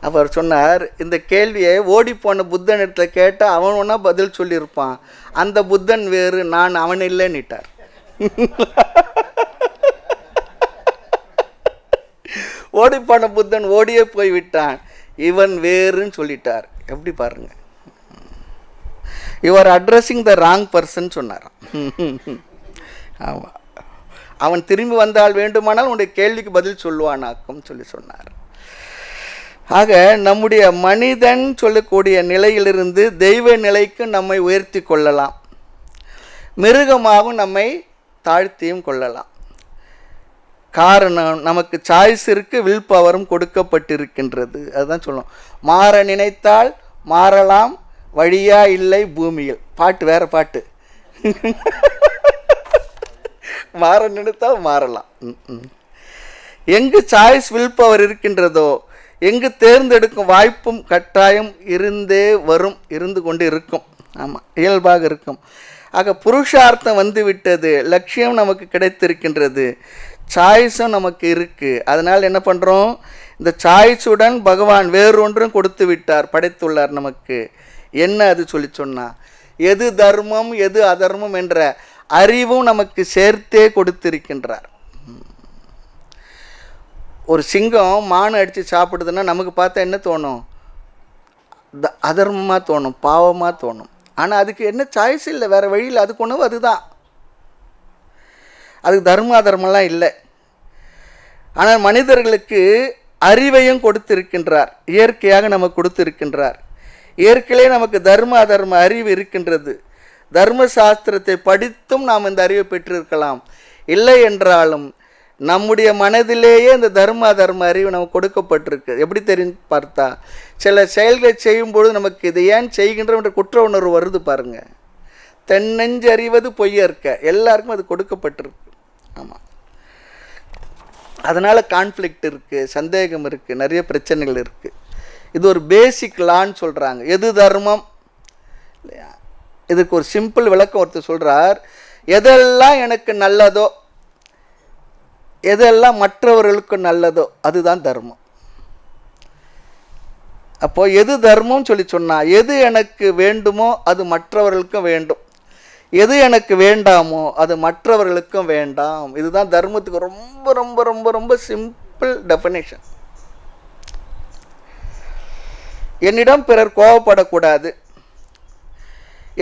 அவர் சொன்னார், இந்த கேள்வியை ஓடிப்போன புத்தன் இடத்துல கேட்டால் அவன் ஒன்றா பதில் சொல்லியிருப்பான். அந்த புத்தன் வேறு, நான் அவன் இல்லைன்னுட்டார். ஓடிப்போன புத்தன் ஓடியே போய்விட்டான், இவன் வேறுன்னு சொல்லிட்டார். எப்படி பாருங்க, you are addressing the wrong person சொன்னார். ஆமாம், அவன் திரும்பி வந்தால் வேண்டுமானால் உன்னுடைய கேள்விக்கு பதில் சொல்லுவானாக்கும் சொன்னார். ஆக நம்முடைய மனிதன் சொல்லக்கூடிய நிலையிலிருந்து தெய்வ நிலைக்கு நம்மை உயர்த்தி கொள்ளலாம், மிருகமாகவும் நம்மை தாழ்த்தியும் கொள்ளலாம். காரணம், நமக்கு சாய்ஸ் இருக்கு, வில் பவரும் கொடுக்கப்பட்டிருக்கின்றது. அதுதான் சொல்லணும். மாற நினைத்தால் மாறலாம், வழியா இல்லை பூமியில். பாட்டு வேற பாட்டு. மாற நினைத்தால் மாறலாம். எங்கு சாய்ஸ் வில் பவர் இருக்கின்றதோ, எங்கு தேர்ந்தெடுக்கும் வாய்ப்பும் கட்டாயம் இருந்து கொண்டு இருக்கும். ஆமாம், இயல்பாக இருக்கும். ஆக புருஷார்த்தம் வந்து விட்டது, லட்சியம் நமக்கு கிடைத்திருக்கின்றது, சாய்ஸும் நமக்கு இருக்குது. அதனால் என்ன பண்ணுறோம், இந்த சாய்ஸுடன் பகவான் வேறொன்றும் கொடுத்து விட்டார், படைத்துள்ளார் நமக்கு. என்ன அது சொன்னால், எது தர்மம் எது அதர்மம் என்ற அறிவும் நமக்கு சேர்த்தே கொடுத்திருக்கின்றார். ஒரு சிங்கம் மானை அடித்து சாப்பிடுதுன்னா நமக்கு பார்த்தா என்ன தோணும்? அதர்மமாக தோணும், பாவமாக தோணும். ஆனால் அதுக்கு என்ன சாய்ஸ் இல்லை, வேறு வழியில். அதுக்கு உணவு அதுதான், அதுக்கு தர்ம அதர்மெல்லாம் இல்லை. ஆனால் மனிதர்களுக்கு அறிவையும் கொடுத்திருக்கின்றார், இயற்கையாக நமக்கு கொடுத்திருக்கின்றார். இயற்கையிலே நமக்கு தர்ம அதர்ம அறிவு இருக்கின்றது. தர்மசாஸ்திரத்தை படித்தும் நாம் இந்த அறிவை பெற்றிருக்கலாம். இல்லை என்றாலும் நம்முடைய மனதிலேயே இந்த தர்ம அறிவு நமக்கு கொடுக்கப்பட்டிருக்கு. எப்படி தெரியும் பார்த்தா, சில செயல்களை செய்யும்பொழுது நமக்கு இதை ஏன் செய்கின்றோம் என்ற குற்ற உணர்வு வருது பாருங்கள். தென்னெஞ்சு அறிவது பொய்யற்க, எல்லாருக்கும் அது கொடுக்கப்பட்டிருக்கு. ஆமாம், அதனால் கான்ஃப்ளிக்ட் இருக்குது, சந்தேகம் இருக்குது, நிறைய பிரச்சனைகள் இருக்குது. இது ஒரு பேசிக் லான்னு சொல்கிறாங்க. எது தர்மம் இல்லையா? இதுக்கு ஒரு சிம்பிள் விளக்கம் ஒருத்தர் சொல்கிறார். எதெல்லாம் எனக்கு நல்லதோ, எதெல்லாம் மற்றவர்களுக்கு நல்லதோ அதுதான் தர்மம். அப்போது எது தர்மம்னு சொல்லி சொன்னால், எது எனக்கு வேண்டுமோ அது மற்றவர்களுக்கும் வேண்டும், எது எனக்கு வேண்டாமோ அது மற்றவர்களுக்கும் வேண்டாம். இதுதான் தர்மத்துக்கு ரொம்ப ரொம்ப ரொம்ப ரொம்ப சிம்பிள் டெஃபினேஷன். என்னிடம் பிறர் கோபப்படக்கூடாது,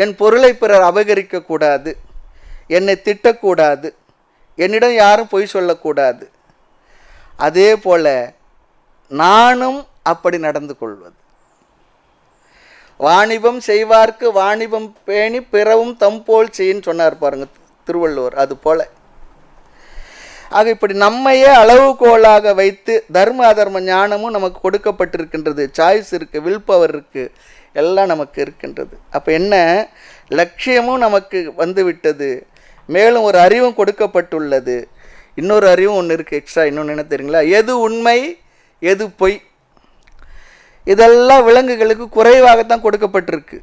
என் பொருளை பிறர் அபகரிக்கக்கூடாது, என்னை திட்டக்கூடாது, என்னிடம் யாரும் பொய் சொல்லக்கூடாது. அதே போல் நானும் அப்படி நடந்து கொள்வது. வாணிபம் செய்வார்க்கு வாணிபம் பேணி பிறவும் தம்போல் செய்யின்னு சொன்னார் பாருங்க திருவள்ளுவர். அது போல ஆக இப்படி நம்மையே அளவுகோலாக வைத்து தர்ம அதர்ம ஞானமும் நமக்கு கொடுக்கப்பட்டிருக்கின்றது. சாய்ஸ் இருக்குது, வில் பவர் இருக்குது, எல்லாம் நமக்கு இருக்கின்றது. அப்போ என்ன, லட்சியமும் நமக்கு வந்து விட்டது, மேலும் ஒரு அறிவும் கொடுக்கப்பட்டுள்ளது. இன்னொரு அறிவும் ஒன்று இருக்குது எக்ஸ்ட்ரா. இன்னொன்று என்ன தெரியுங்களா? எது உண்மை எது பொய், இதெல்லாம் விலங்குகளுக்கு குறைவாகத்தான் கொடுக்கப்பட்டிருக்கு.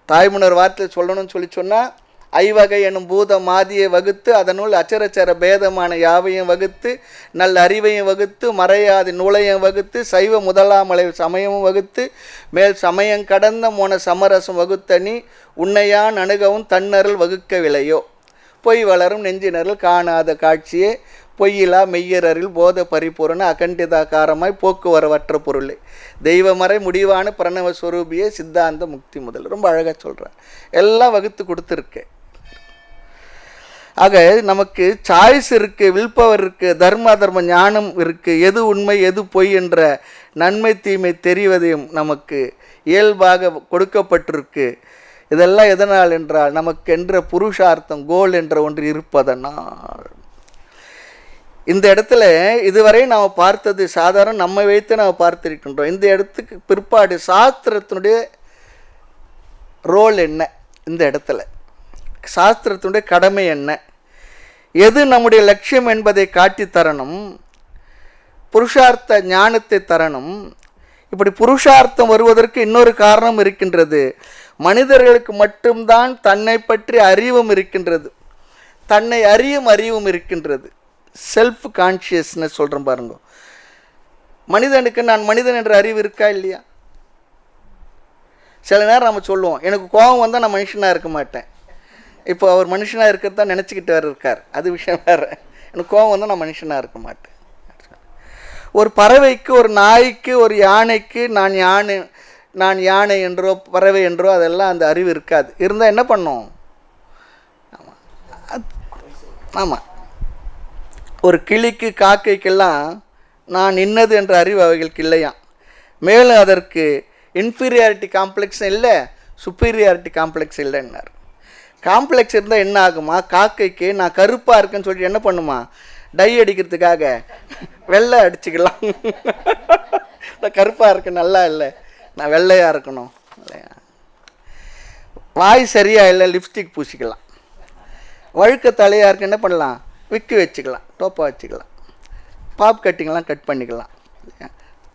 தாய்மன்னர் வார்த்தையில் சொல்லணும்னு சொல்லி சொன்னால், ஐவகை எனும் பூத மாதியை வகுத்து அதனுள் அச்சரச்சர பேதமான யாவையும் வகுத்து நல்ல அறிவையும் வகுத்து மறையாதி நூலையும் வகுத்து சைவ முதலாமலை சமயமும் வகுத்து மேல் சமயம் கடந்த மோன சமரசம் வகுத்தனி உன்னையான் அணுகவும் தன்னருள் வகுக்கவில்லையோ. பொய் வளரும் நெஞ்சினரில் காணாத காட்சியே பொய்யிலா மெய்யரில் போத பரிபூரண அகண்டிதாகாரமாய் போக்குவரவற்ற பொருளே தெய்வமறை முடிவான பிரணவ ஸ்வரூபியே சித்தாந்த முக்தி முதல். ரொம்ப அழகாக சொல்கிறேன், எல்லாம் வகுத்து கொடுத்துருக்கேன். ஆக நமக்கு சாய்ஸ் இருக்குது, வில் பவர் இருக்குது, தர்ம அதர்ம ஞானம் இருக்குது, எது உண்மை எது பொய் என்ற நன்மை தீமை தெரிவதையும் நமக்கு இயல்பாக கொடுக்கப்பட்டிருக்கு. இதெல்லாம் எதனால் என்றால் நமக்கென்ற புருஷார்த்தம் கோல் என்ற ஒன்று இருப்பதனால். இந்த இடத்துல இதுவரை நாம் பார்த்தது சாதாரண நம்மை வைத்து நாம் பார்த்திருக்கின்றோம். இந்த இடத்துக்கு பிற்பாடு சாஸ்திரத்தினுடைய ரோல் என்ன, இந்த இடத்துல சாஸ்திரத்தினுடைய கடமை என்ன, எது நம்முடைய லட்சியம் என்பதை காட்டி தரணும், புருஷார்த்த ஞானத்தை தரணும். இப்படி புருஷார்த்தம் வருவதற்கு இன்னொரு காரணம் இருக்கின்றது. மனிதர்களுக்கு மட்டும்தான் தன்னை பற்றி அறிவும் இருக்கின்றது, தன்னை அறியும் அறிவும் இருக்கின்றது. செல்ஃப் கான்ஷியஸ்னஸ் சொல்கிறேன் பாருங்க. மனிதனுக்கு நான் மனிதன் என்ற அறிவு இருக்கா இல்லையா? சில நேரம் நம்ம சொல்லுவோம், எனக்கு கோபம் வந்தால் நான் மனுஷனாக இருக்க மாட்டேன். இப்போ அவர் மனுஷனாக இருக்கிறது தான் நினச்சிக்கிட்டு வேறு இருக்கார், அது விஷயம் வேறு. எனக்கு கோபம் வந்தால் நான் மனுஷனாக இருக்க மாட்டேன். ஒரு பறவைக்கு, ஒரு நாய்க்கு, ஒரு யானைக்கு நான் யானை என்றோ பறவை என்றோ அதெல்லாம் அந்த அறிவு இருக்காது. இருந்தால் என்ன பண்ணும்? ஆமாம், ஒரு கிளிக்கு காக்கைக்கெல்லாம் நான் இன்னது என்ற அறிவு அவைகளுக்கு இல்லையா. மேலும் அதற்கு இன்ஃபீரியாரிட்டி காம்ப்ளெக்ஸ் இல்லை, சுப்பீரியாரிட்டி காம்ப்ளெக்ஸ் இல்லைன்னார். காம்ப்ளெக்ஸ் இருந்தால் என்ன ஆகுமா? காக்கைக்கு நான் கருப்பாக இருக்கேன்னு சொல்லிட்டு என்ன பண்ணுமா, டை அடிக்கிறதுக்காக வெள்ளை அடிச்சுக்கலாம். நான் கருப்பாக இருக்கேன் நல்லா இல்லை, நான் வெள்ளையாக இருக்கணும் இல்லையா. வாய் சரியாக இல்லை, லிப்ஸ்டிக் பூசிக்கலாம். வழுக்க தலையாக இருக்கு, என்ன பண்ணலாம், விக்கு வச்சுக்கலாம், டோப்பா வச்சுக்கலாம், பாப் கட்டிங்கெலாம் கட் பண்ணிக்கலாம்,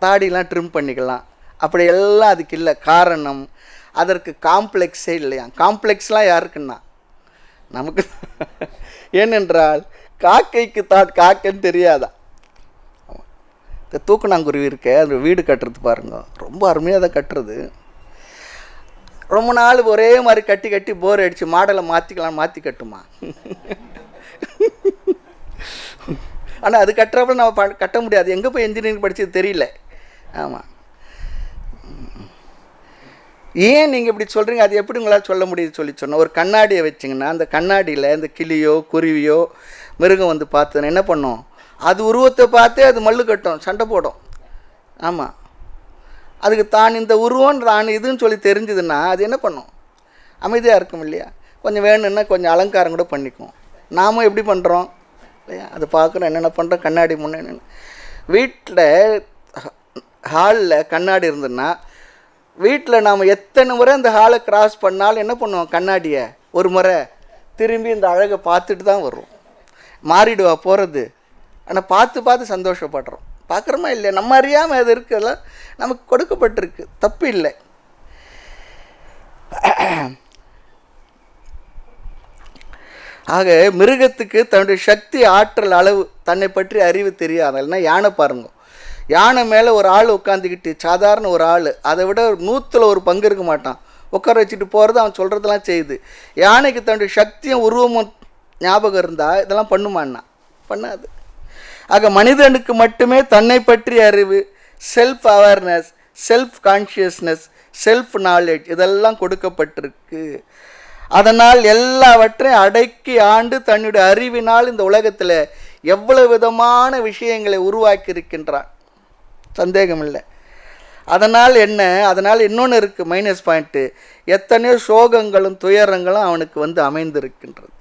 தாடிலாம் ட்ரிம் பண்ணிக்கலாம். அப்படி எல்லாம் அதுக்கு இல்லை. காரணம் அதற்கு காம்ப்ளெக்ஸே இல்லையா. காம்ப்ளெக்ஸ்லாம் யாருக்குன்னா நமக்கு. ஏனென்றால் காக்கைக்கு காக்கைன்னு தெரியாதா. இந்த தூக்குநாங்குருவி இருக்க அது வீடு கட்டுறது பாருங்க, ரொம்ப அருமையாக அதை கட்டுறது. ரொம்ப நாள் ஒரே மாதிரி கட்டி கட்டி போர் அடித்து மாடலை மாற்றி கட்டுமா. ஆனால் அது கட்டுறப்ப நம்ம கட்ட முடியாது. எங்கே போய் இன்ஜினியரிங் படித்தது தெரியல. ஆமாம், ஏன் நீங்கள் இப்படி சொல்கிறீங்க, அது எப்படி உங்களால் சொல்ல முடியுது சொல்லி சொன்னால், ஒரு கண்ணாடியை வச்சிங்கன்னா அந்த கண்ணாடியில் இந்த கிளியோ குருவியோ மிருகம் வந்து பார்த்ததுன்னா என்ன பண்ணும், அது உருவத்தை பார்த்தே அது மல்லு கட்டும், சண்டை போடும். ஆமாம், அதுக்கு தான் இந்த உருவம் தான் இதுன்னு சொல்லி தெரிஞ்சுதுன்னா அது என்ன பண்ணும், அமைதியாக இருக்கும் இல்லையா? கொஞ்சம் வேணும்னா கொஞ்சம் அலங்காரம் கூட பண்ணிக்குவோம். நாம் எப்படி பண்ணுறோம் இல்லையா? அதை பார்க்குறோம், என்னென்ன பண்ணுறோம், கண்ணாடி முன்னே என்னென்ன. வீட்டில் ஹாலில் கண்ணாடி இருந்ததுன்னா வீட்டில் நாம் எத்தனை முறை அந்த ஹாலை கிராஸ் பண்ணாலும் என்ன பண்ணுவோம், கண்ணாடியை ஒரு முறை திரும்பி இந்த அழகை பார்த்துட்டு தான் வருவோம். மாறிடுவா போகிறது, ஆனால் பார்த்து பார்த்து சந்தோஷப்படுறோம். பார்க்குறோமா இல்லையா? நம்ம அறியாமல் அது இருக்குதெல்லாம் நமக்கு கொடுக்கப்பட்டிருக்கு, தப்பு இல்லை. ஆக மிருகத்துக்கு தன்னுடைய சக்தி ஆற்றல் அளவு தன்னை பற்றி அறிவு தெரியாது. இல்லைன்னா யானை பாருங்க, யானை மேலே ஒரு ஆள் உட்காந்துக்கிட்டு, சாதாரண ஒரு ஆள், அதை விட 100ல் 1 பங்கு இருக்க மாட்டான், உட்கார வச்சுட்டு போகிறது, அவன் சொல்கிறதெல்லாம் செய்யுது. யானைக்கு தன்னுடைய சக்தியும் உருவமும் ஞாபகம் இருந்தால் இதெல்லாம் பண்ணுமான்னா பண்ணாது. ஆக மனிதனுக்கு மட்டுமே தன்னை பற்றிய அறிவு, self awareness, self consciousness, self knowledge இதெல்லாம் கொடுக்கப்பட்டிருக்கு. அதனால் எல்லாவற்றையும் அடக்கி ஆண்டு தன்னுடைய அறிவினால் இந்த உலகத்தில் எவ்வளவு விதமான விஷயங்களை உருவாக்கி இருக்கின்றான், சந்தேகம் இல்லை. அதனால் என்ன, அதனால் இன்னொன்று இருக்குது மைனஸ் பாயிண்ட்டு, எத்தனையோ சோகங்களும் துயரங்களும் அவனுக்கு வந்து அமைந்திருக்கின்றது.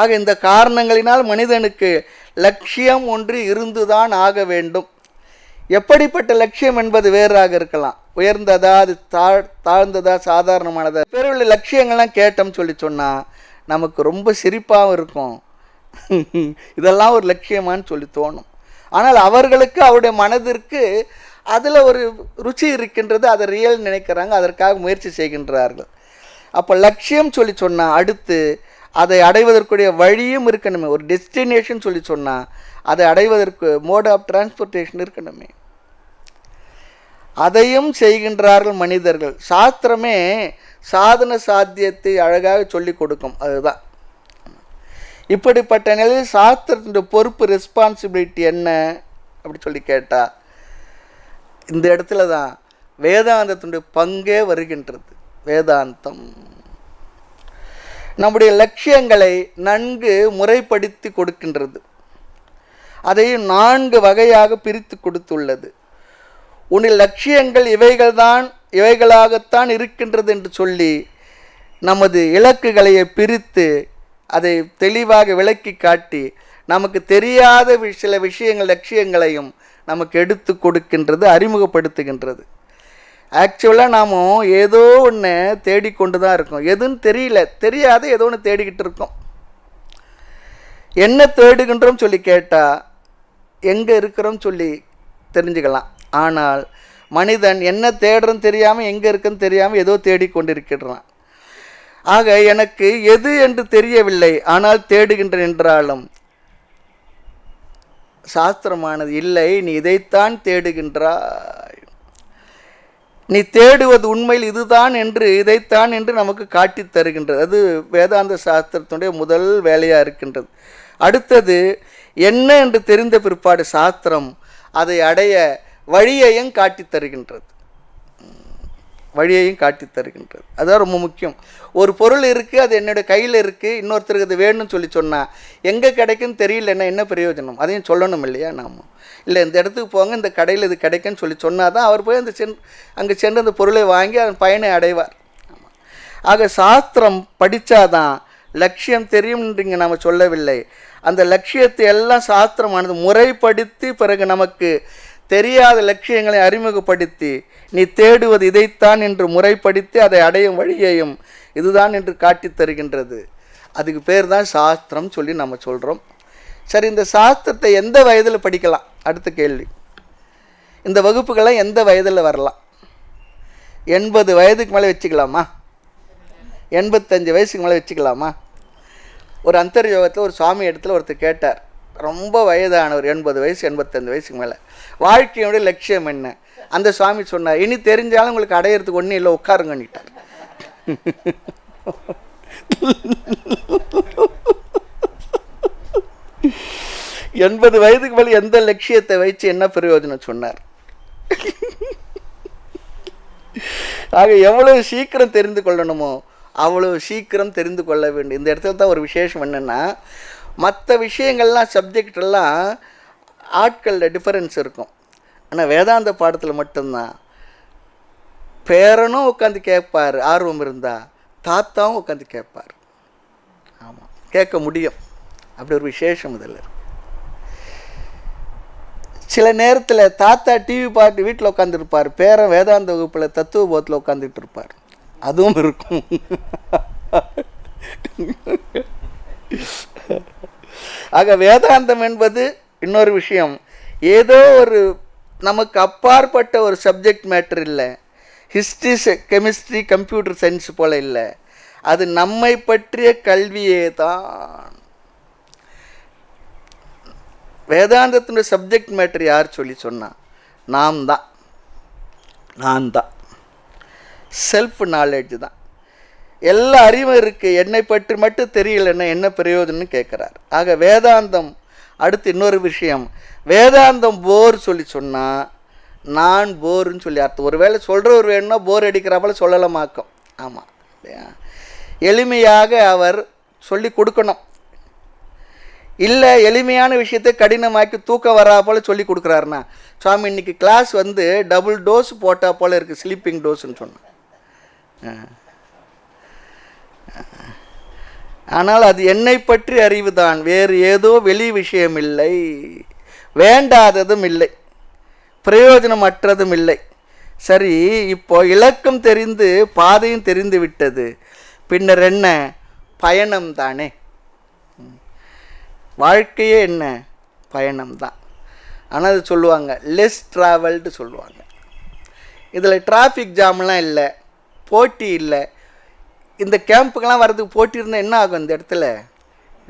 ஆக இந்த காரணங்களினால் மனிதனுக்கு லட்சியம் ஒன்று இருந்துதான் ஆக வேண்டும். எப்படிப்பட்ட லட்சியம் என்பது வேறாக இருக்கலாம், உயர்ந்ததா அது தாழ்ந்ததா சாதாரணமானதா. பெரிய லட்சியங்கள்லாம் கேட்டோம்னு சொன்னால் நமக்கு ரொம்ப சிரிப்பாகவும் இருக்கும். இதெல்லாம் ஒரு லட்சியமானு சொல்லி தோணும். ஆனால் அவர்களுக்கு அவருடைய மனதிற்கு அதில் ஒரு ருச்சி இருக்கின்றது, அதை ரியல் நினைக்கிறாங்க, அதற்காக முயற்சி செய்கின்றார்கள். அப்போ லட்சியம் சொல்லி சொன்னால் அடுத்து அதை அடைவதற்குரிய வழியும் இருக்கணுமே. ஒரு டெஸ்டினேஷன் சொல்லி சொன்னால் அதை அடைவதற்கு மோட் ஆஃப் டிரான்ஸ்போர்ட்டேஷன் இருக்கணுமே. அதையும் செய்கின்றார்கள் மனிதர்கள். சாஸ்திரமே சாதன சாத்தியத்தை அழகாக சொல்லி கொடுக்கும். அதுதான் இப்படிப்பட்ட நிலையில் சாஸ்திரத்தினுடைய பொறுப்பு, ரெஸ்பான்சிபிலிட்டி என்ன அப்படி சொல்லி கேட்டால் இந்த இடத்துல தான் வேதாந்தத்தினுடைய பங்கே வருகின்றது. வேதாந்தம் நம்முடைய லட்சியங்களை நன்கு முறைப்படுத்தி கொடுக்கின்றது. அதையும் 4 வகையாக பிரித்து கொடுத்துள்ளது. உன்னுடைய லட்சியங்கள் இவைகளாகத்தான் இருக்கின்றது என்று சொல்லி நமது இலக்குகளை பிரித்து அதை தெளிவாக விளக்கி காட்டி நமக்கு தெரியாத சில விஷயங்கள் லட்சியங்களையும் நமக்கு எடுத்து கொடுக்கின்றது, அறிமுகப்படுத்துகின்றது. ஆக்சுவலாக நாம் ஏதோ ஒன்று தேடிக்கொண்டு தான் இருக்கோம். எதுன்னு தெரியாத ஏதோ ஒன்று தேடிக்கிட்டு இருக்கோம். என்ன தேடுகின்றோம் சொல்லி கேட்டால் எங்கே இருக்கிறோம் சொல்லி தெரிஞ்சுக்கலாம். ஆனால் மனிதன் என்ன தேடுறன்னு தெரியாமல், எங்கே இருக்குன்னு தெரியாமல் ஏதோ தேடிக்கொண்டிருக்கிறான். ஆக எனக்கு எது என்று தெரியவில்லை, ஆனால் தேடுகின்றேன் என்றாலும் சாஸ்திரமானது இல்லை, நீ இதைத்தான் தேடுகின்றாய், நீ தேடுவது உண்மையில் இதுதான் என்று, இதைத்தான் என்று நமக்கு காட்டி தருகின்றது. அது வேதாந்த சாஸ்திரத்தினுடைய முதல் வேலையாக இருக்கின்றது. அடுத்தது என்ன என்று தெரிந்த பிற்பாடு சாஸ்திரம் அதை அடைய வழியையும் காட்டி தருகின்றது. அதுதான் ரொம்ப முக்கியம். ஒரு பொருள் இருக்குது, அது என்னோடய கையில் இருக்குது, இன்னொருத்தருக்கு அது வேணும்னு சொல்லி சொன்னால் எங்கே கிடைக்குன்னு தெரியலன்னா என்ன பிரயோஜனம்? அதையும் சொல்லணும் இல்லையா? நாம் இல்லை இந்த இடத்துக்கு போங்க, இந்த கடையில் இது கிடைக்குன்னு சொல்லி சொன்னால் தான் அவர் போய் அங்கே சென்று அந்த பொருளை வாங்கி அதன் பயனை அடைவார். ஆக சாஸ்திரம் படித்தாதான் லட்சியம் தெரியும்ன்றீங்க நாம் சொல்லவில்லை. அந்த லட்சியத்தை எல்லாம் சாஸ்திரமானது முறைப்படுத்தி பிறகு நமக்கு தெரியாத லட்சியங்களை அறிமுகப்படுத்தி நீ தேடுவது இதைத்தான் என்று முறைப்படுத்தி அதை அடையும் வழியையும் இதுதான் என்று காட்டி தருகின்றது. அதுக்கு பேர் தான் சாஸ்திரம் சொல்லி நம்ம சொல்கிறோம். சரி, இந்த சாஸ்திரத்தை எந்த வயதில் படிக்கலாம்? அடுத்த கேள்வி. இந்த வகுப்புகள்லாம் எந்த வயதில் வரலாம்? 80 வயதுக்கு மேலே வச்சுக்கலாமா? 85 வயசுக்கு மேலே வச்சுக்கலாமா? ஒரு அந்தர்யோகத்தில் ஒரு சுவாமி இடத்துல ஒருத்தர் கேட்டார், ரொம்ப வயதானவர், 80 வயசு 85 வயசுக்கு மேலே, வாழ்க்கையோடைய லட்சியம் என்ன? அந்த சுவாமி சொன்னார், இனி தெரிஞ்சாலும் உங்களுக்கு அடையிறதுக்கு ஒன்றும் இல்லை, உட்காருங்கன்னிட்டார். 80 வயதுக்கு மேலே எந்த லட்சியத்தை வச்சு என்ன பிரயோஜனம் சொன்னார்? ஆக எவ்வளவு சீக்கிரம் தெரிந்து கொள்ளணுமோ அவ்வளவு சீக்கிரம் தெரிந்து கொள்ள வேண்டும். இந்த இடத்துல தான் ஒரு விசேஷம் என்னென்னா, மற்ற விஷயங்கள்லாம் சப்ஜெக்டெல்லாம் ஆட்களில் டிஃபரன்ஸ் இருக்கும். ஆனால் வேதாந்த பாடத்தில் மட்டும்தான் பேரனும் உட்காந்து கேட்பார் ஆர்வம் இருந்தால், தாத்தாவும் உட்காந்து கேட்பார். ஆமாம், கேட்க முடியும். அப்படி ஒரு விசேஷம் இதில் இருக்கு. சில நேரத்தில் தாத்தா டிவி பார்த்து வீட்டில் உட்காந்துருப்பார், பேரன் வேதாந்த வகுப்பில் தத்துவ போதத்தில் உட்காந்துட்டு இருப்பார். அதுவும் இருக்கும். ஆக வேதாந்தம் என்பது இன்னொரு விஷயம். ஏதோ ஒரு நமக்கு அப்பாற்பட்ட ஒரு சப்ஜெக்ட் மேட்டர் இல்லை. ஹிஸ்ட்ரி, கெமிஸ்ட்ரி, கம்ப்யூட்டர் சயின்ஸ் போல் இல்லை. அது நம்மை பற்றிய கல்வியே தான். வேதாந்தத்தினுடைய சப்ஜெக்ட் மேட்டர் யார் சொல்லி சொன்னால் நான் தான். செல்ஃப் நாலேஜ் தான். எல்லா அறிவும் இருக்குது, என்னை பற்றி மட்டும் தெரியலன்னா என்ன பிரயோஜனம்னு கேட்குறார். ஆக வேதாந்தம். அடுத்து இன்னொரு விஷயம், வேதாந்தம் போர் சொல்லி சொன்னால் நான் போருன்னு சொல்லி அர்த்தம். ஒரு வேளை சொல்கிறவர் வேணும்னா போர் அடிக்கிறாப்போல சொல்லலாமாக்கும். ஆமாம், இல்லையா? எளிமையாக அவர் சொல்லி கொடுக்கணும். இல்லை எளிமையான விஷயத்தை கடினமாக்கி தூக்கம் வரா போல் சொல்லி கொடுக்குறாருன்னா, சுவாமி இன்றைக்கி கிளாஸ் வந்து டபுள் டோஸ் போட்டால் போல் இருக்குது, ஸ்லீப்பிங் டோஸ்ன்னு சொன்னேன். ஆனால் அது என்னை பற்றி அறிவு தான், வேறு ஏதோ வெளி விஷயம் இல்லை, வேண்டாததும் இல்லை, பிரயோஜனமற்றதும் இல்லை. சரி, இப்போ இலக்கம் தெரிந்து பாதையும் தெரிந்து விட்டது, பின்னர் என்ன? பயணம் தானே. வாழ்க்கையே என்ன? பயணம்தான். ஆனால் அது சொல்லுவாங்க லெஸ் ட்ராவல்டு சொல்லுவாங்க. இதில் டிராஃபிக் ஜாம்லாம் இல்லை, போட்டி இல்லை. இந்த கேம்புக்கெல்லாம் வர்றதுக்கு போட்டி இருந்தால் என்ன ஆகும்? இந்த இடத்துல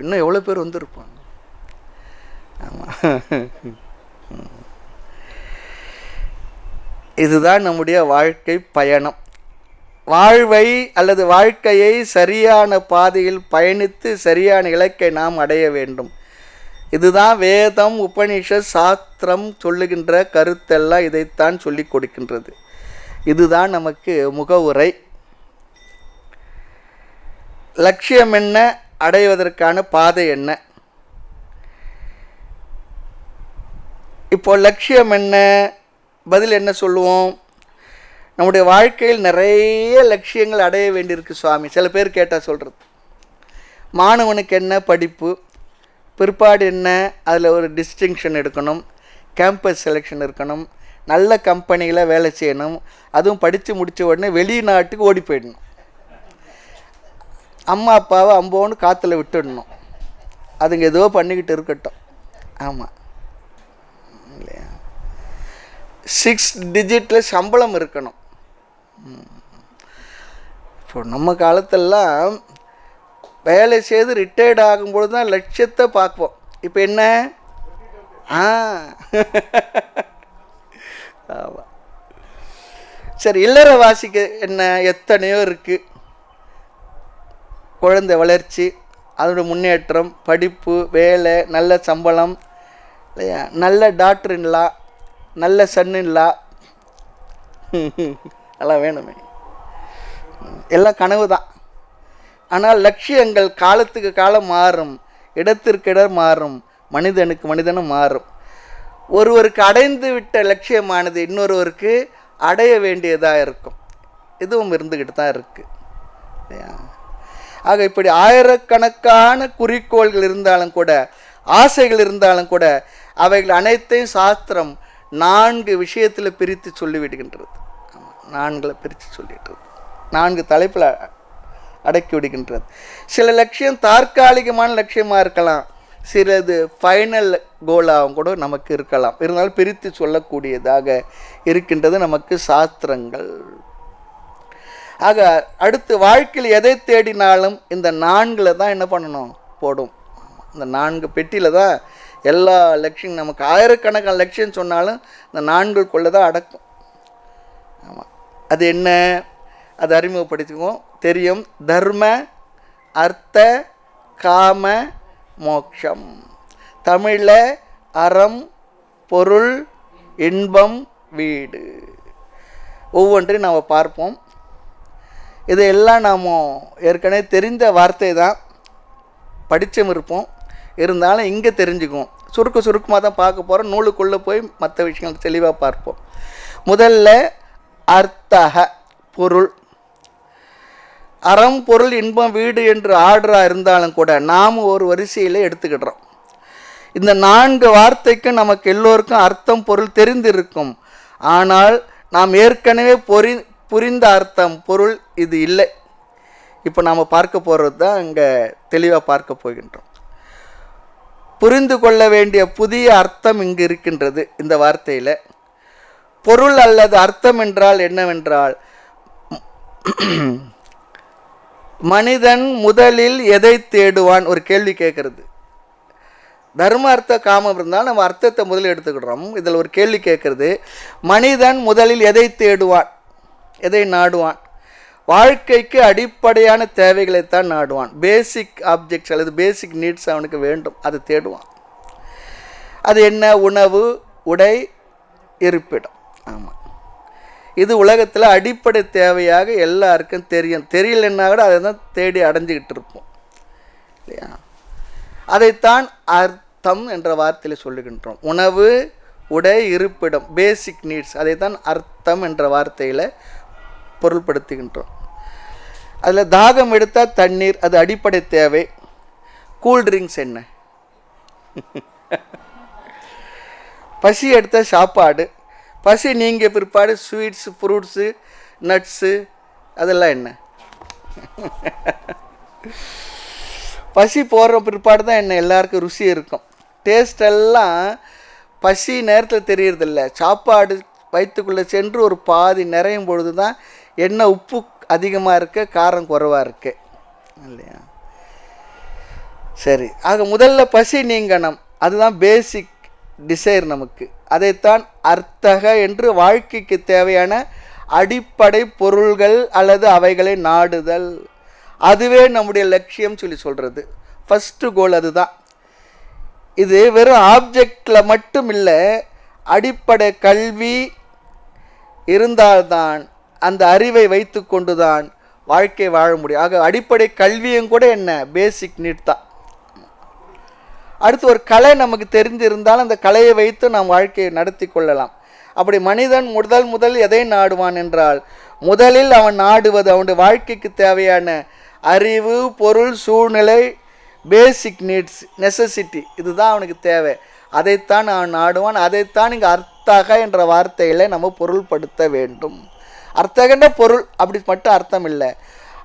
இன்னும் எவ்வளோ பேர் வந்துருப்பாங்க. ஆமாம், இதுதான் நம்முடைய வாழ்க்கை பயணம். வாழ்வை அல்லது வாழ்க்கையை சரியான பாதையில் பயணித்து சரியான இலக்கை நாம் அடைய வேண்டும். இதுதான் வேதம், உபனிஷத், சாஸ்திரம் சொல்லுகின்ற கருத்தெல்லாம் இதைத்தான் சொல்லி கொடுக்கின்றது. இதுதான் நமக்கு முகவுரை. லட்சியம் என்ன, அடைவதற்கான பாதை என்ன? இப்போ லட்சியம் என்ன, பதில் என்ன சொல்லுவோம்? நம்முடைய வாழ்க்கையில் நிறைய லட்சியங்கள் அடைய வேண்டியிருக்கு சுவாமி. சில பேர் கேட்டால் சொல்கிறது, மாணவனுக்கு என்ன படிப்பு, பிற்பாடு என்ன, அதில் ஒரு டிஸ்டிங்ஷன் எடுக்கணும், கேம்பஸ் செலெக்ஷன் இருக்கணும், நல்ல கம்பெனியில் வேலை செய்யணும், அதுவும் படித்து முடித்த உடனே வெளிநாட்டுக்கு ஓடி போயிடணும், அம்மா அப்பாவை அம்போன்னு காற்றுல விட்டுடணும், அதுங்க ஏதோ பண்ணிக்கிட்டு இருக்கட்டும். ஆமாம், இல்லையா? 6 டிஜிட்டில் சம்பளம் இருக்கணும். இப்போ நம்ம காலத்தெல்லாம் வேலை செய்து ரிட்டையர்ட் ஆகும்பொழுது தான் லட்சியத்தை பார்ப்போம். இப்போ என்ன? ஆமாம், சரி. இல்லறவாசிக்கு என்ன? எத்தனையோ இருக்குது. குழந்தை வளர்ச்சி, அதோட முன்னேற்றம், படிப்பு, வேலை, நல்ல சம்பளம், இல்லையா? நல்ல டாக்டரின்லா, நல்ல சன்னின்லா, எல்லாம் வேணுமே. எல்லாம் கனவு தான். ஆனால் லட்சியங்கள் காலத்துக்கு காலம் மாறும், இடத்திற்கு இடம் மாறும், மனிதனுக்கு மனிதனும் மாறும். ஒருவருக்கு அடைந்து விட்ட லட்சியமானது இன்னொருவருக்கு அடைய வேண்டியதாக இருக்கும். இதுவும் இருந்துக்கிட்டு தான் இருக்குது, இல்லையா? ஆக இப்படி ஆயிரக்கணக்கான குறிக்கோள்கள் இருந்தாலும் கூட, ஆசைகள் இருந்தாலும் கூட, அவைகள் அனைத்தையும் சாஸ்திரம் 4 விஷயத்தில் பிரித்து சொல்லிவிடுகின்றது. 4 பிரித்து சொல்லிடுறது, 4 தலைப்பில் அடக்கி விடுகின்றது. சில லட்சியம் தற்காலிகமான லட்சியமாக இருக்கலாம், சிலது ஃபைனல் கோலாகவும் கூட நமக்கு இருக்கலாம். இருந்தாலும் பிரித்து சொல்லக்கூடியதாக இருக்கின்றது நமக்கு சாஸ்திரங்கள். ஆக அடுத்து வாழ்க்கையில் எதை தேடினாலும் இந்த 4 தான் என்ன பண்ணணும்? போடும். இந்த 4 பெட்டியில் தான் எல்லா லட்சியம். நமக்கு ஆயிரக்கணக்கான லட்சியம் சொன்னாலும் இந்த 4க்குள்ளே தான் அடக்கும். ஆமாம், அது என்ன? அது அறிமுகப்படுத்திக்குவோம். தெரியும், தர்ம, அர்த்த, காம, மோட்சம். தமிழில் அறம், பொருள், இன்பம், வீடு. ஒவ்வொன்றையும் நாம் பார்ப்போம். இதையெல்லாம் நாம் ஏற்கனவே தெரிந்த வார்த்தை தான், படித்தும் இருப்போம். இருந்தாலும் இங்கே தெரிஞ்சுக்குவோம். சுருக்கமாக தான் பார்க்க போகிறோம். நூலுக்குள்ளே போய் மற்ற விஷயங்கள் தெளிவாக பார்ப்போம். முதல்ல அர்த்தக, பொருள். அறம் பொருள் இன்பம் வீடு என்று ஆர்டராக இருந்தாலும் கூட நாம் ஒரு வரிசையில் எடுத்துக்கிடுறோம். இந்த 4 வார்த்தைக்கு நமக்கு எல்லோருக்கும் அர்த்தம் பொருள் தெரிந்திருக்கும். ஆனால் நாம் ஏற்கனவே புரிந்த அர்த்தம் பொருள் இது இல்லை. இப்போ நாம் பார்க்க போகிறது தான் இங்கே தெளிவாக பார்க்க போகின்றோம். புரிந்து கொள்ள வேண்டிய புதிய அர்த்தம் இங்கு இருக்கின்றது. இந்த வார்த்தையில் பொருள் அல்லது அர்த்தம் என்றால் என்னவென்றால், மனிதன் முதலில் எதை தேடுவான்? ஒரு கேள்வி கேட்கறது. தர்ம அர்த்த காமம் இருந்தால் நம்ம அர்த்தத்தை முதலில் எடுத்துக்கிடுறோம். இதில் ஒரு கேள்வி கேட்கறது, மனிதன் முதலில் எதை தேடுவான், எதை நாடுவான்? வாழ்க்கைக்கு அடிப்படையான தேவைகளைத்தான் நாடுவான். பேசிக் ஆப்ஜெக்ட்ஸ் அல்லது பேசிக் நீட்ஸ் அவனுக்கு வேண்டும், அதை தேடுவான். அது என்ன? உணவு, உடை, இருப்பிடம். ஆமாம், இது உலகத்தில் அடிப்படை தேவையாக எல்லாருக்கும் தெரியும். தெரியலன்னா கூட அதை தான் தேடி அடைஞ்சிக்கிட்டு இருப்போம் இல்லையா? அதைத்தான் அர்த்தம் என்ற வார்த்தையில் சொல்லுகின்றோம். உணவு, உடை, இருப்பிடம், பேசிக் நீட்ஸ், அதைத்தான் அர்த்தம் என்ற வார்த்தையில் பொருள்படுத்துகின்றோம். அதில் தாகம் எடுத்தால் தண்ணீர், அது அடிப்படை தேவை. கூல்ட்ரிங்க்ஸ் என்ன? பசி எடுத்தால் சாப்பாடு. பசி நீங்க பிற்பாடு ஸ்வீட்ஸு, ஃப்ரூட்ஸு, நட்ஸு, அதெல்லாம் என்ன? பசி போடுற பிற்பாடு தான் என்ன எல்லாருக்கும் ருசி இருக்கும். டேஸ்ட் எல்லாம் பசி நேரத்தில் தெரியறதில்ல. சாப்பாடு வயிற்றுக்குள்ளே சென்று ஒரு பாதி நிறையும் பொழுது தான் என்ன உப்பு அதிகமாக இருக்க, காரம் குறைவாக இருக்கு இல்லையா? சரி, ஆக முதல்ல பசி நீங்கணும். அதுதான் பேசிக் டிசைர் நமக்கு. அதைத்தான் அர்த்தக என்று வாழ்க்கைக்கு தேவையான அடிப்படை பொருள்கள் அல்லது அவைகளை நாடுதல், அதுவே நம்முடைய லட்சியம் சொல்லி சொல்கிறது. ஃபஸ்ட்டு கோல் அதுதான். இது வெறும் ஆப்ஜெக்டில் மட்டும் இல்லை, அடிப்படை கல்வி இருந்தால்தான், அந்த அறிவை வைத்து கொண்டு தான் வாழ்க்கை வாழ முடியும். ஆக அடிப்படை கல்வியும் கூட என்ன? பேசிக் நீட் தான். அடுத்து ஒரு கலை நமக்கு தெரிஞ்சிருந்தாலும் அந்த கலையை வைத்து நாம் வாழ்க்கையை நடத்தி கொள்ளலாம். அப்படி மனிதன் முதல் எதை நாடுவான் என்றால், முதலில் அவன் நாடுவது அவனுடைய வாழ்க்கைக்கு தேவையான அறிவு, பொருள், சூழ்நிலை, பேசிக் நீட்ஸ், நெசசிட்டி, இதுதான் அவனுக்கு தேவை. அதைத்தான் அவன் நாடுவான். அதைத்தான் இங்கே அர்த்தக என்ற வார்த்தையில் நம்ம பொருள்படுத்த வேண்டும். அர்த்தகன்ற பொருள் அப்படி மட்டும் அர்த்தம் இல்லை,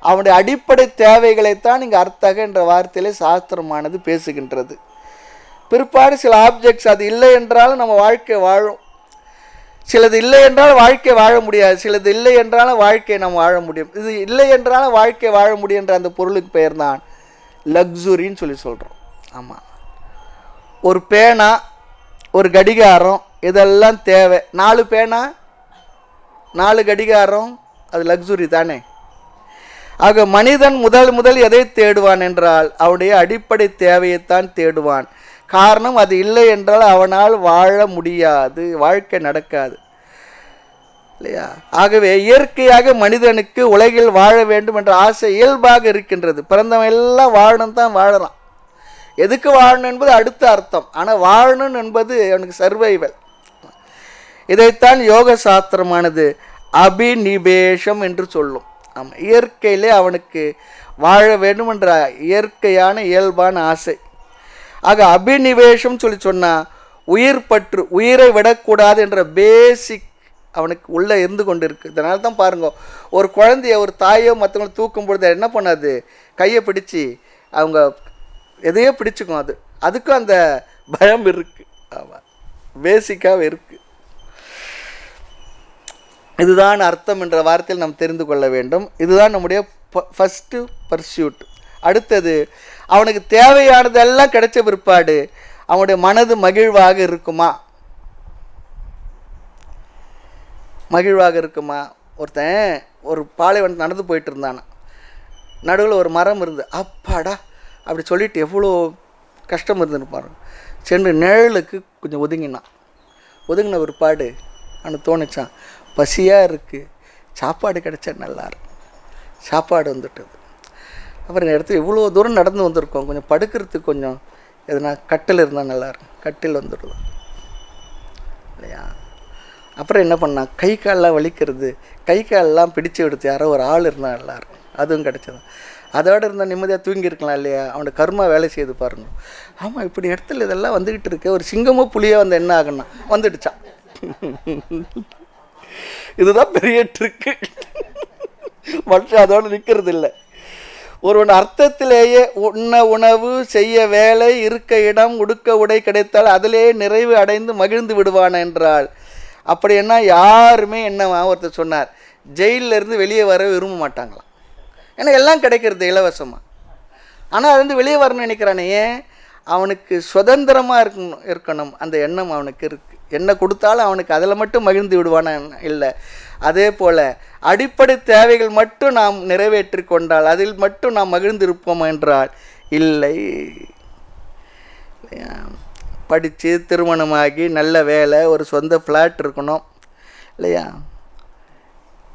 அவனுடைய அடிப்படை தேவைகளைத்தான் இங்கே அர்த்தக என்ற வார்த்தையிலே சாஸ்திரமானது பேசுகின்றது. பிற்பாடு சில ஆப்ஜெக்ட்ஸ் அது இல்லை என்றாலும் நம்ம வாழ்க்கை வாழும். சிலது இல்லை என்றாலும் வாழ்க்கை வாழ முடியாது. சிலது இல்லை என்றாலும் வாழ்க்கையை நம்ம வாழ முடியும். இது இல்லை என்றாலும் வாழ்க்கை வாழ முடியுன்ற அந்த பொருளுக்கு பெயர் தான் லக்ஸுரின்னு சொல்லி சொல்கிறோம். ஆமாம், ஒரு பேனா, ஒரு கடிகாரம், இதெல்லாம் தேவை. 4 பேனா, 4 கடிகாரம், அது லக்ஸுரி தானே. ஆக மனிதன் முதல் எதை தேடுவான் என்றால் அவனுடைய அடிப்படை தேவையைத்தான் தேடுவான். காரணம், அது இல்லை என்றால் அவனால் வாழ முடியாது, வாழ்க்கை நடக்காது இல்லையா? ஆகவே இயற்கையாக மனிதனுக்கு உலகில் வாழ வேண்டும் என்ற ஆசை இயல்பாக இருக்கின்றது. பிறந்தவன் எல்லாம் வாழணும் தான் வாழறான். எதுக்கு வாழணும் என்பது அடுத்த அர்த்தம். ஆனால் வாழணும் என்பது அவனுக்கு சர்வைவல். இதைத்தான் யோக சாஸ்திரமானது அபிநிவேஷம் என்று சொல்லும். ஆமாம், இயற்கையிலே அவனுக்கு வாழ வேண்டும் என்ற இயற்கையான இயல்பான ஆசை. ஆக அபிநிவேஷம் சொல்லி சொன்னால் உயிர் பற்று, உயிரை விடக்கூடாது என்ற பேசிக் அவனுக்கு உள்ளே இருந்து கொண்டு இருக்குது. இதனால தான் பாருங்க, ஒரு குழந்தைய ஒரு தாயோ மற்றவங்களை தூக்கும் பொழுது என்ன பண்ணாது? கையை பிடிச்சி அவங்க எதையோ பிடிச்சிக்கும். அதுக்கும் அந்த பயம் இருக்குது. ஆமாம், பேசிக்காக இருக்குது. இதுதான் அர்த்தம் என்ற வார்த்தையில் நாம் தெரிந்து கொள்ள வேண்டும். இதுதான் நம்முடைய ஃபஸ்ட்டு பர்சியூட். அடுத்தது, அவனுக்கு தேவையானதெல்லாம் கிடைச்ச பிற்பாடு அவனுடைய மனது மகிழ்வாக இருக்குமா? மகிழ்வாக இருக்குமா? ஒருத்தன் ஒரு பாலைவனத்தை நடந்து போயிட்டு இருந்தானா, நடுவில் ஒரு மரம் இருந்து, அப்பாடா அப்படி சொல்லிட்டு எவ்வளோ கஷ்டம் இருந்துன்னு பாருங்க. சென்று நிழலுக்கு கொஞ்சம் ஒதுங்கின பிற்பாடு அவனுக்கு தோணுச்சான், பசியாக இருக்குது, சாப்பாடு கிடைச்சா நல்லாயிருக்கும். சாப்பாடு வந்துட்டது. அப்புறம் இந்த இடத்துல இவ்வளோ தூரம் நடந்து வந்திருக்கோம், கொஞ்சம் படுக்கிறதுக்கு கொஞ்சம் எதுனா கட்டில் இருந்தால் நல்லாயிருக்கும். கட்டில் வந்துடுவோம் இல்லையா? அப்புறம் என்ன பண்ணால், கை காலெலாம் வலிக்கிறது, கை காலெலாம் பிடிச்சி எடுத்து யாரோ ஒரு ஆள் இருந்தால் நல்லாயிருக்கும் அதுவும் கிடைச்சது. அதோடு இருந்தால் நிம்மதியாக தூங்கியிருக்கலாம் இல்லையா? அவனோட கர்மா வேலை செய்து பாருங்க. ஆமாம், இப்படி இடத்துல இதெல்லாம் வந்துக்கிட்டு இருக்கு. ஒரு சிங்கமோ புலியோ வந்து என்ன ஆகுன்னா வந்துடுச்சான். இதுதான் பெரிய ட்ரிக்கு. மனுஷன் அதோடு நிற்கிறது இல்லை. ஒருவன் அர்த்தத்திலேயே உண்ண உணவு, செய்ய வேலை, இருக்க இடம், உடுக்க உடை கிடைத்தால் அதிலேயே நிறைவு அடைந்து மகிழ்ந்து விடுவான் என்றால், அப்படின்னா யாருமே என்னவா ஒருத்தர் சொன்னார், ஜெயிலிருந்து வெளியே வர விரும்ப மாட்டாங்களாம். ஏன்னா எல்லாம் கிடைக்கிறது இலவசமாக. ஆனால் அது வந்து வெளியே வரணும்னு நினைக்கிறானே, ஏன்? அவனுக்கு சுதந்திரமாக இருக்கணும் அந்த எண்ணம் அவனுக்கு இருக்குது. என்ன கொடுத்தாலும் அவனுக்கு அதில் மட்டும் மகிழ்ந்து விடுவான இல்லை. அதே போல் அடிப்படை தேவைகள் மட்டும் நாம் நிறைவேற்றி கொண்டால் அதில் மட்டும் நாம் மகிழ்ந்திருப்போம் என்றால் இல்லை. படித்து திருமணமாகி நல்ல வேலை, ஒரு சொந்த ஃப்ளாட் இருக்கணும் இல்லையா?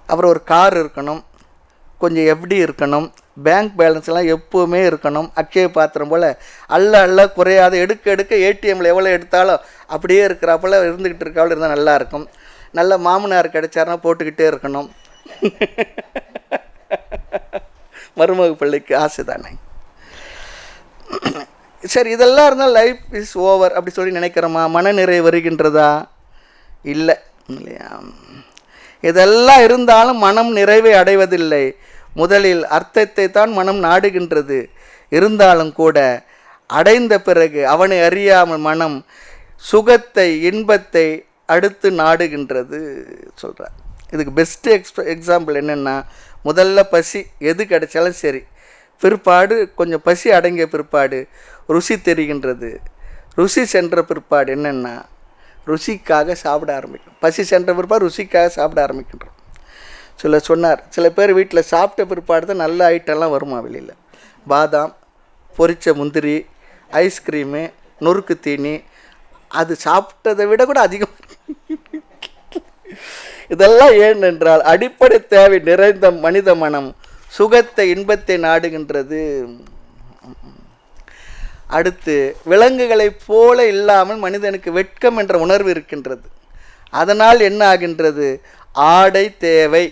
அப்புறம் ஒரு கார் இருக்கணும், கொஞ்சம் எஃப்டி இருக்கணும், பேங்க் பேலன்ஸ்லாம் எப்போவுமே இருக்கணும். அக்ஷய பாத்திரம் போல் அல்ல குறையாத எடுக்க ஏடிஎம்மில் எவ்வளோ எடுத்தாலும் அப்படியே இருக்கிறாப்புல இருந்துக்கிட்டு இருக்காப்புல இருந்தால் நல்லாயிருக்கும். நல்ல மாமனார் கிடைச்சாருன்னா போட்டுக்கிட்டே இருக்கணும். மருமக பிள்ளைக்கு ஆசை தானே. சரி, இதெல்லாம் இருந்தால் லைஃப் இஸ் ஓவர் அப்படி சொல்லி நினைக்கிறோமா? மனநிறைவு வருகின்றதா? இல்லை இல்லையா? இதெல்லாம் இருந்தாலும் மனம் நிறைவை அடைவதில்லை. முதலில் அர்த்தத்தை தான் மனம் நாடுகின்றது. இருந்தாலும் கூட அடைந்த பிறகு அவனை அறியாமல் மனம் சுகத்தை, இன்பத்தை அடுத்து நாடுகின்றது சொல்கிறார். இதுக்கு பெஸ்ட்டு எக்ஸாம்பிள் என்னென்னா, முதல்ல பசி எது கிடைச்சாலும் சரி, பிற்பாடு கொஞ்சம் பசி அடங்கிய பிற்பாடு ருசி தெரிகின்றது. ருசி சென்ற பிற்பாடு என்னென்னா, ருசிக்காக சாப்பிட ஆரம்பிக்கும். பசி சென்ற பிற்பாடு ருசிக்காக சாப்பிட ஆரம்பிக்கின்றோம். சொன்னார், சில பேர் வீட்டில் சாப்பிட்ட பிற்பாடு தான் நல்ல ஐட்டம்லாம் வருமா வெளியில். பாதாம், பொரிச்ச முந்திரி, ஐஸ்கிரீமு, நொறுக்கு தீனி, அது சாப்பிட்டதை விட கூட அதிகம். இதெல்லாம் ஏனென்றால் அடிப்படை தேவை நிறைந்த மனித மனம் சுகத்தை, இன்பத்தை நாடுகின்றது. அடுத்து விலங்குகளைப் போல இல்லாமல் மனிதனுக்கு வெட்கம் என்ற உணர்வு இருக்கின்றது. அதனால் என்ன ஆகின்றது? ஆடை தேவை.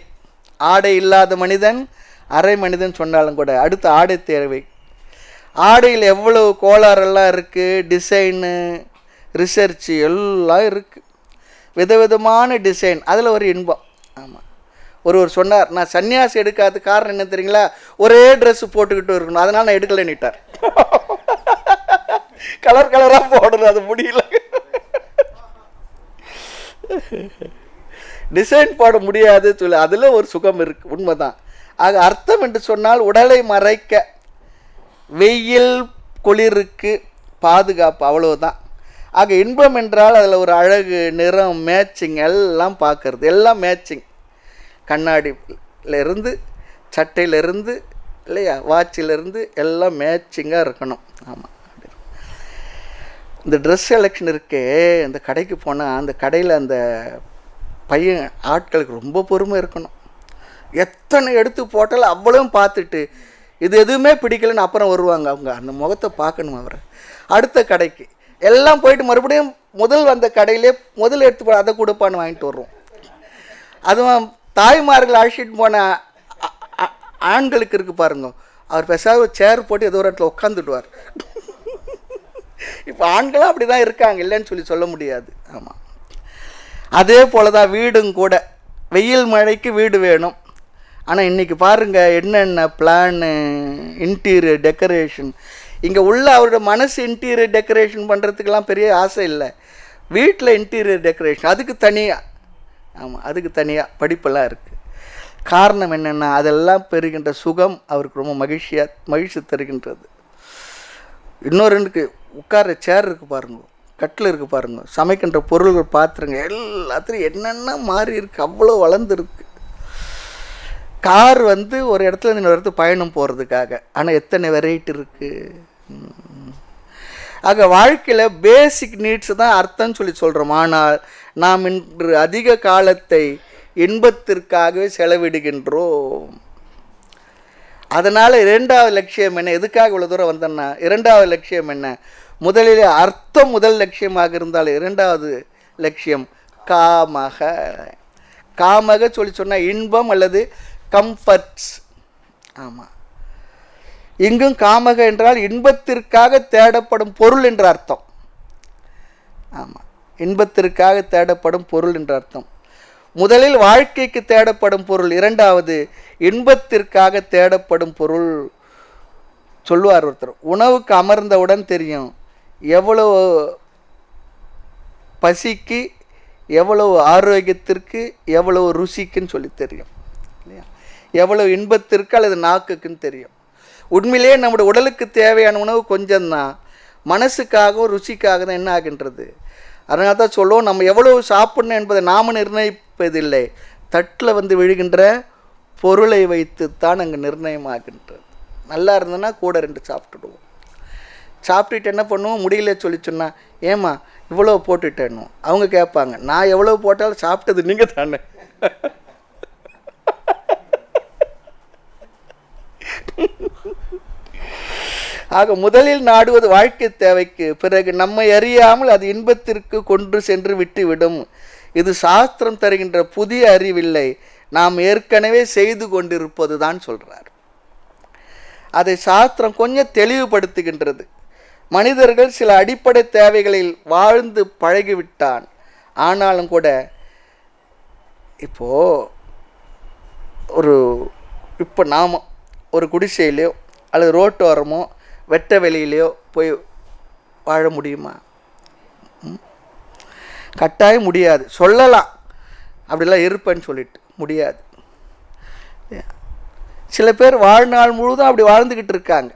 ஆடை இல்லாத மனிதன் அரை மனிதன் சொன்னாலும் கூட அடுத்து ஆடை தேவை. ஆடையில் எவ்வளவு கோளாறெல்லாம் இருக்குது, டிசைனு, ரிசர்ச்சு எல்லாம் இருக்குது, விதவிதமான டிசைன், அதில் ஒரு இன்பம். ஆமாம், ஒருவர் சொன்னார், நான் சன்னியாசி எடுக்காத காரணம் என்ன தெரியுங்களா? ஒரே ட்ரெஸ்ஸு போட்டுக்கிட்டு இருக்கணும், அதனால் நான் எடுக்கலைன்னுட்டார். கலர் கலராக போடணும், அது முடியல. டிசைன் போட முடியாது சொல்லி அதில் ஒரு சுகம் இருக்குது, உண்மைதான். ஆக அர்த்தம் என்று சொன்னால் உடலை மறைக்க, வெயில் குளிருக்கு பாதுகாப்பு, அவ்வளவுதான். ஆக இன்பம் என்றால் அதில் ஒரு அழகு, நிறம், மேட்சிங் எல்லாம் பார்க்கறது, எல்லாம் மேட்சிங். கண்ணாடியிலேருந்து, சட்டையிலேருந்து இல்லையா, வாட்சிலேருந்து எல்லாம் மேட்சிங்காக இருக்கணும். ஆமாம், இந்த ட்ரெஸ் செலெக்ஷன் இருக்கே, இந்த கடைக்கு போனால் அந்த கடையில் அந்த பையன் ஆட்களுக்கு ரொம்ப பொறுமை இருக்கணும். எத்தனை எடுத்து போட்டாலும் அவ்வளவும் பார்த்துட்டு இது எதுவுமே பிடிக்கலன்னு அப்புறம் வருவாங்க. அவங்க அந்த முகத்தை பார்க்கணும். அவரை அடுத்த கடைக்கு எல்லாம் போயிட்டு மறுபடியும் முதல் வந்த கடையிலே முதல் எடுத்து போ அதை கொடுப்பான்னு வாங்கிட்டு வருவோம். அதுவும் தாய்மார்கள் அழைச்சிட்டு போன ஆண்களுக்கு இருக்குது பாருங்க, அவர் பெருசாக ஒரு சேர் போட்டு ஏதோ ஒரு இடத்துல உட்காந்துடுவார். இப்போ ஆண்களும் அப்படி தான் இருக்காங்க, இல்லைன்னு சொல்ல முடியாது. ஆமாம், அதே போல் தான் வீடும் கூட. வெயில் மழைக்கு வீடு வேணும். ஆனால் இன்றைக்கி பாருங்கள் என்னென்ன பிளானு, இன்டீரியர் டெக்கரேஷன். இங்கே உள்ள அவரோட மனசு இன்டீரியர் டெக்கரேஷன் பண்ணுறதுக்கெல்லாம் பெரிய ஆசை இல்லை. வீட்டில் இன்டீரியர் டெக்கரேஷன் அதுக்கு தனியாக. ஆமாம், அதுக்கு தனியாக படிப்பெல்லாம் இருக்குது. காரணம் என்னென்னா, அதெல்லாம் பெறுகின்ற சுகம் அவருக்கு ரொம்ப மகிழ்ச்சி தருகின்றது. இன்னொரு உட்கார சேர் இருக்குது பாருங்க, கட்டில் இருக்குது பாருங்க, சமைக்கின்ற பொருள்கள் பாத்திரங்க எல்லாத்துலையும் என்னென்ன மாறி இருக்குது, அவ்வளோ வளர்ந்துருக்கு. கார் ஒரு இடத்துல இன்னொரு இடத்துக்கு பயணம் போகிறதுக்காக, ஆனால் எத்தனை வெரைட்டி இருக்குது. ஆக வாழ்க்கையில் பேசிக் நீட்ஸ் தான் அர்த்தம் சொல்கிறோம். ஆனால் நாம் இன்று அதிக காலத்தை இன்பத்திற்காகவே செலவிடுகின்றோம். அதனால் இரண்டாவது லட்சியம் என்ன? எதுக்காக இவ்வளோ தூரம் வந்தோன்னா, இரண்டாவது லட்சியம் என்ன? முதலில் அர்த்தம் முதல் லட்சியமாக இருந்தால் இரண்டாவது லட்சியம் காமக. காமக சொன்னால் இன்பம் அல்லது கம்ஃபர்ட்ஸ். ஆமாம், இங்கும் காமக என்றால் இன்பத்திற்காக தேடப்படும் பொருள் என்ற அர்த்தம். ஆமாம், இன்பத்திற்காக தேடப்படும் பொருள் என்ற அர்த்தம். முதலில் வாழ்க்கைக்கு தேடப்படும் பொருள், இரண்டாவது இன்பத்திற்காக தேடப்படும் பொருள். சொல்லுவார் ஒருத்தர், உணவுக்கு அமர்ந்தவுடன் தெரியும் எவ்வளோ பசிக்கு, எவ்வளவு ஆரோக்கியத்திற்கு, எவ்வளவு ருசிக்குன்னு சொல்லி தெரியும் இல்லையா? எவ்வளவு இன்பத்திற்கு அல்லது நாக்குக்குன்னு தெரியும். உண்மையிலேயே நம்முடைய உடலுக்கு தேவையான உணவு கொஞ்சம்தான், மனசுக்காகவும் ருசிக்காக தான் என்ன ஆகின்றது. அதனால தான் சொல்லுவோம், நம்ம எவ்வளவு சாப்பிடணும் என்பதை நாம் நிர்ணயிப்பதில்லை, தட்டில் வந்து விழுகின்ற பொருளை வைத்துத்தான் அங்கே நிர்ணயமாகின்றது. நல்லா இருந்ததுன்னா கூட 2 சாப்பிட்டுடுவோம். சாப்பிட்டுட்டு என்ன பண்ணுவோம், முடியல சொல்லி சொன்னால், ஏம்மா இவ்வளோ போட்டுட்டேன்னு அவங்க கேட்பாங்க. நான் எவ்வளோ போட்டாலும் சாப்பிட்டது நீங்கள் தானே. ஆக முதலில் நாடுவது வாழ்க்கை தேவைக்கு, பிறகு நம்மை அறியாமல் அது இன்பத்திற்கு கொண்டு சென்று விட்டுவிடும். இது சாஸ்திரம் தருகின்ற புதிய அறிவில்லை, நாம் ஏற்கனவே செய்து கொண்டிருப்பது தான் சொல்கிறார். அதை சாஸ்திரம் கொஞ்சம் தெளிவுபடுத்துகின்றது. மனிதர்கள் சில அடிப்படை தேவைகளில் வாழ்ந்து பழகிவிட்டான். ஆனாலும் கூட இப்போ நாம் ஒரு குடிசையிலையோ அல்லது ரோட்டோரமோ வெட்ட வெளியிலையோ போய் வாழ முடியுமா? கட்டாயம் முடியாது. சொல்லலாம் அப்படிலாம் இருப்பேன்னு சொல்லிட்டு, முடியாது. சில பேர் வாழ்நாள் முழுதும் அப்படி வாழ்ந்துக்கிட்டு இருக்காங்க.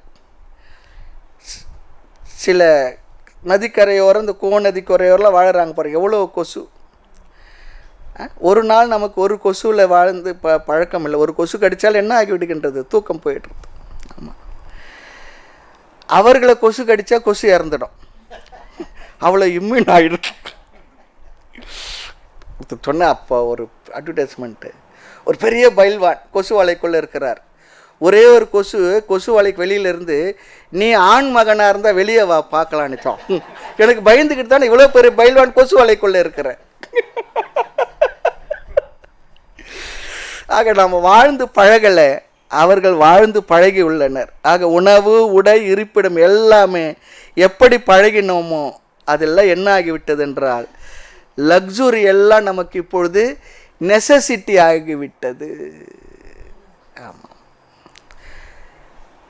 சில நதிக்கரையோரம், இந்த கோநதி கரையோரெலாம் வாழறாங்க பாருங்கள், எவ்வளோ கொசு. ஒரு நாள் நமக்கு ஒரு கொசுவில் வாழ்ந்து பழக்கம் இல்லை. ஒரு கொசு கடித்தால் என்ன ஆகி விடுகின்றது, தூக்கம் போயிடுறது. ஆமாம், அவர்களை கொசு கடித்தா கொசு இறந்துடும், அவ்வளோ இம்யூன் ஆகிடும். சொன்ன அப்போ ஒரு அட்வர்டைஸ்மெண்ட்டு, ஒரு பெரிய பயில்வான் கொசு வலைக்குள்ளே இருக்கிறார். ஒரே ஒரு கொசு வலைக்கு வெளியிலேருந்து, நீ ஆண் மகனாக இருந்தால் வெளியே வா பார்க்கலான்னு சொன். எனக்கு பயந்துக்கிட்டு தானே இவ்வளோ பெரிய பயில்வான் கொசு வலைக்குள்ளே இருக்கிற. ஆக நாம் வாழ்ந்து பழகலை, அவர்கள் வாழ்ந்து பழகி உள்ளனர். ஆக உணவு, உடை, இருப்பிடம் எல்லாமே எப்படி பழகினோமோ அதெல்லாம் என்ன ஆகிவிட்டது என்றால், லக்ஸுரி எல்லாம் நமக்கு இப்பொழுது நெசசிட்டி ஆகிவிட்டது. ஆமாம்,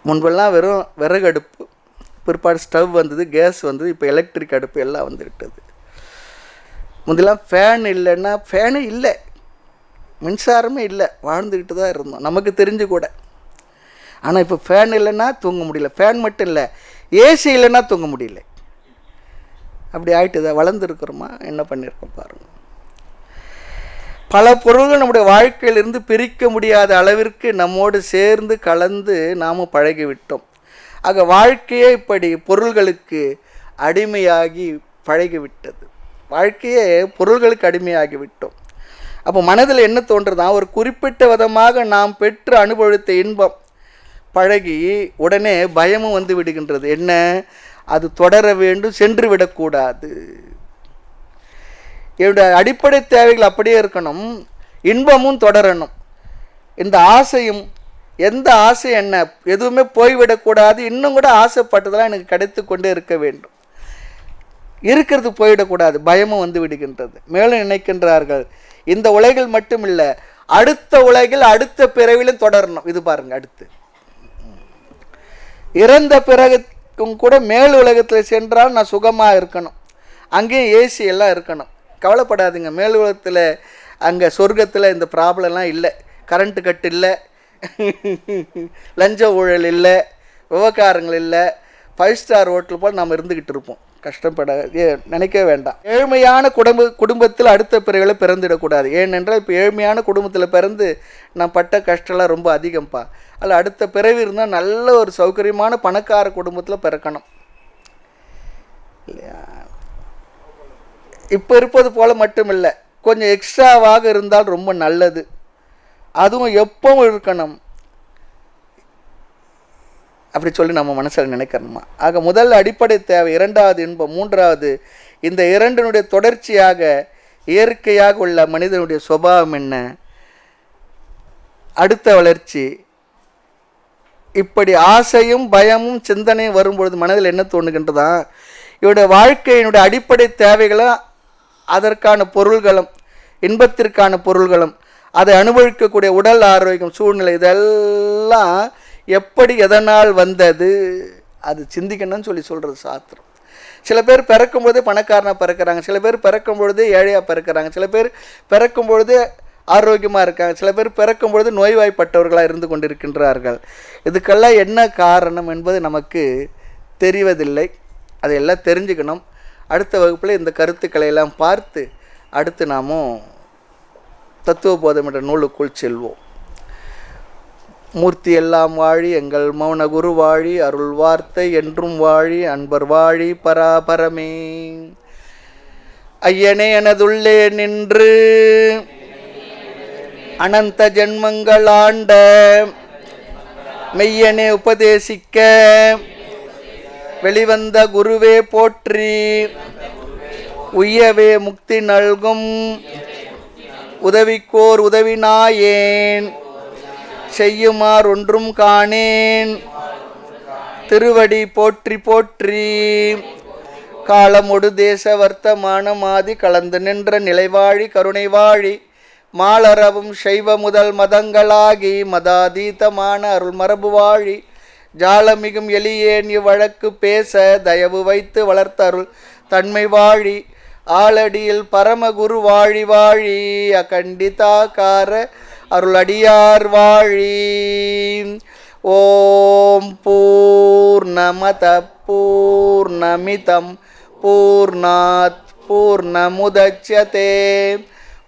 முன்பெல்லாம் வெறும் விறகு அடுப்பு, பிற்பாடு ஸ்டவ் வந்தது, கேஸ் வந்தது, இப்போ எலக்ட்ரிக் அடுப்பு எல்லாம் வந்துவிட்டது. முன்னெல்லாம் ஃபேன் இல்லைன்னா, ஃபேனு இல்லை, மின்சாரமே இல்லை, வாழ்ந்துக்கிட்டு தான் இருந்தோம் நமக்கு தெரிஞ்சு கூட. ஆனால் இப்போ ஃபேன் இல்லைன்னா தூங்க முடியல. ஃபேன் மட்டும் இல்லை, ஏசி இல்லைன்னா தூங்க முடியல. அப்படி ஆகிட்டு தான் வளர்ந்துருக்குறோமா, என்ன பண்ணியிருக்கோம் பாருங்கள். பல பொருள்கள் நம்முடைய வாழ்க்கையிலிருந்து பிரிக்க முடியாத அளவிற்கு நம்மோடு சேர்ந்து கலந்து நாம் பழகிவிட்டோம். ஆக வாழ்க்கையே இப்படி பொருள்களுக்கு அடிமையாகி பழகிவிட்டது. வாழ்க்கையே பொருள்களுக்கு அடிமையாகி விட்டோம். அப்போ மனதில் என்ன தோன்றுதான், ஒரு குறிப்பிட்ட விதமாக நாம் பெற்று அனுபவித்த இன்பம் பழகி உடனே பயமும் வந்து விடுகின்றது. என்ன, அது தொடர வேண்டும், சென்று விடக்கூடாது. என்னுடைய அடிப்படை தேவைகள் அப்படியே இருக்கணும், இன்பமும் தொடரணும். இந்த ஆசையும், எந்த ஆசை என்ன, எதுவுமே போய்விடக்கூடாது. இன்னும் கூட ஆசைப்பட்டதெல்லாம் எனக்கு கிடைத்து கொண்டே இருக்க வேண்டும், இருக்கிறது போய்விடக்கூடாது. பயமும் வந்து விடுகின்றது. மேலும் நினைக்கின்றார்கள், இந்த உலகில் மட்டும் இல்லை, அடுத்த உலகில் அடுத்த பிறவிலும் தொடரணும். இது பாருங்க, அடுத்து இறந்த பிறகும் கூட மேல் உலகத்தில் சென்றால் நான் சுகமாக இருக்கணும், அங்கேயும் ஏசி எல்லாம் இருக்கணும். கவலைப்படாதீங்க, மேல் உலகத்தில் அங்கே சொர்க்கத்தில் இந்த ப்ராப்ளம்லாம் இல்லை. கரண்ட்டு கட்டு இல்லை, லஞ்ச ஊழல் இல்லை, விவகாரங்கள் இல்லை. 5 ஸ்டார் ஹோட்டல் போல் நாம் இருந்துக்கிட்டு இருப்போம். கஷ்டப்பட நினைக்கவே வேண்டாம். ஏழ்மையான குடும்பத்தில் அடுத்த பிறவிகளை பிறந்துடக்கூடாது. ஏனென்றால் இப்போ ஏழ்மையான குடும்பத்தில் பிறந்து நான் பட்ட கஷ்டம்லாம் ரொம்ப அதிகம்ப்பா. அதில் அடுத்த பிறவி இருந்தால் நல்ல ஒரு சௌகரியமான பணக்கார குடும்பத்தில் பிறக்கணும் இல்லையா? இப்போ இருப்பது போல் மட்டும் இல்லை, கொஞ்சம் எக்ஸ்ட்ராவாக இருந்தால் ரொம்ப நல்லது. அதுவும் எப்பவும் இருக்கணும் அப்படி சொல்லி நம்ம மனசில் நினைக்கிறோமா? ஆக முதல் அடிப்படை தேவை, இரண்டாவது இன்பம், மூன்றாவது இந்த இரண்டினுடைய தொடர்ச்சியாக இயற்கையாக உள்ள மனிதனுடைய சுபாவம் என்ன, அடுத்த வளர்ச்சி, இப்படி ஆசையும் பயமும் சிந்தனையும் வரும்பொழுது மனதில் என்ன தோணுகின்றதா, இவருடைய வாழ்க்கையினுடைய அடிப்படை தேவைகளும் அதற்கான பொருள்களும் இன்பத்திற்கான பொருள்களும் அதை அனுபவிக்கக்கூடிய உடல் ஆரோக்கியம் சூழ்நிலை இதெல்லாம் எப்படி எதனால் வந்தது அது சிந்திக்கணும்னு சொல்கிறது சாஸ்திரம். சில பேர் பிறக்கும் பொழுதே பணக்காரனாக பிறக்கிறாங்க, சில பேர் பிறக்கும் பொழுதே ஏழையாக பிறக்கிறாங்க, சில பேர் பிறக்கும் பொழுதே ஆரோக்கியமாக இருக்காங்க, சில பேர் பிறக்கும் பொழுது நோய்வாய்ப்பட்டவர்களாக இருந்து கொண்டிருக்கின்றார்கள். இதுக்கெல்லாம் என்ன காரணம் என்பது நமக்கு தெரிவதில்லை. அதையெல்லாம் தெரிஞ்சுக்கணும். அடுத்த வகுப்பில் இந்த கருத்துக்களை எல்லாம் பார்த்து அடுத்து நாமும் தத்துவபோதம் என்ற நூலுக்குள் செல்வோம். மூர்த்தி எல்லாம் வாழி, எங்கள் மௌன குரு வாழி, அருள் வார்த்தை என்றும் வாழி, அன்பர் வாழி பராபரமே. ஐயனே எனதுள்ளே நின்று அனந்த ஜென்மங்கள் ஆண்ட மெய்யனே உபதேசிக்க வெளிவந்த குருவே போற்றி, உய்யவே முக்தி நல்கும் உதவிக்கோர் உதவினாயேன், செய்யுமார் ஒன்றும் காணேன் திருவடி போற்றி போற்றி. காலமொடு தேச வர்த்தமானம் ஆதி கலந்து நின்ற நிலைவாழி கருணை வாழி, மாலரவும் சைவ முதல் மதங்களாகி மதாதீதமான அருள் மரபு வாழி, ஜாலமிகும் எளியேன் இவ்வழக்கு பேச தயவு வைத்து வளர்த்தருள் தன்மை வாழி, ஆலடியில் பரமகுரு வாழி வாழி, அகண்டிதாகார அருளடியார் வாழி. ஓம் பூர்ணமத பூர்ணமிதம் பூர்ணாத் பூர்ணமுதச்யதே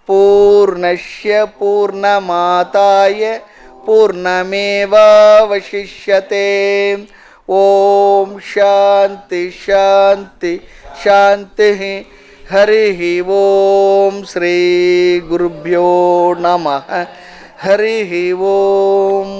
பூர்ணஸ்ய பூர்ணமாதாய பூர்ணமேவாவசிஷ்யதே. ஓம் சாந்தி சாந்தி சாந்தி. ஹரி ஓம். ஸ்ரீ குருப்யோ நமः. ஹரி ஓம்.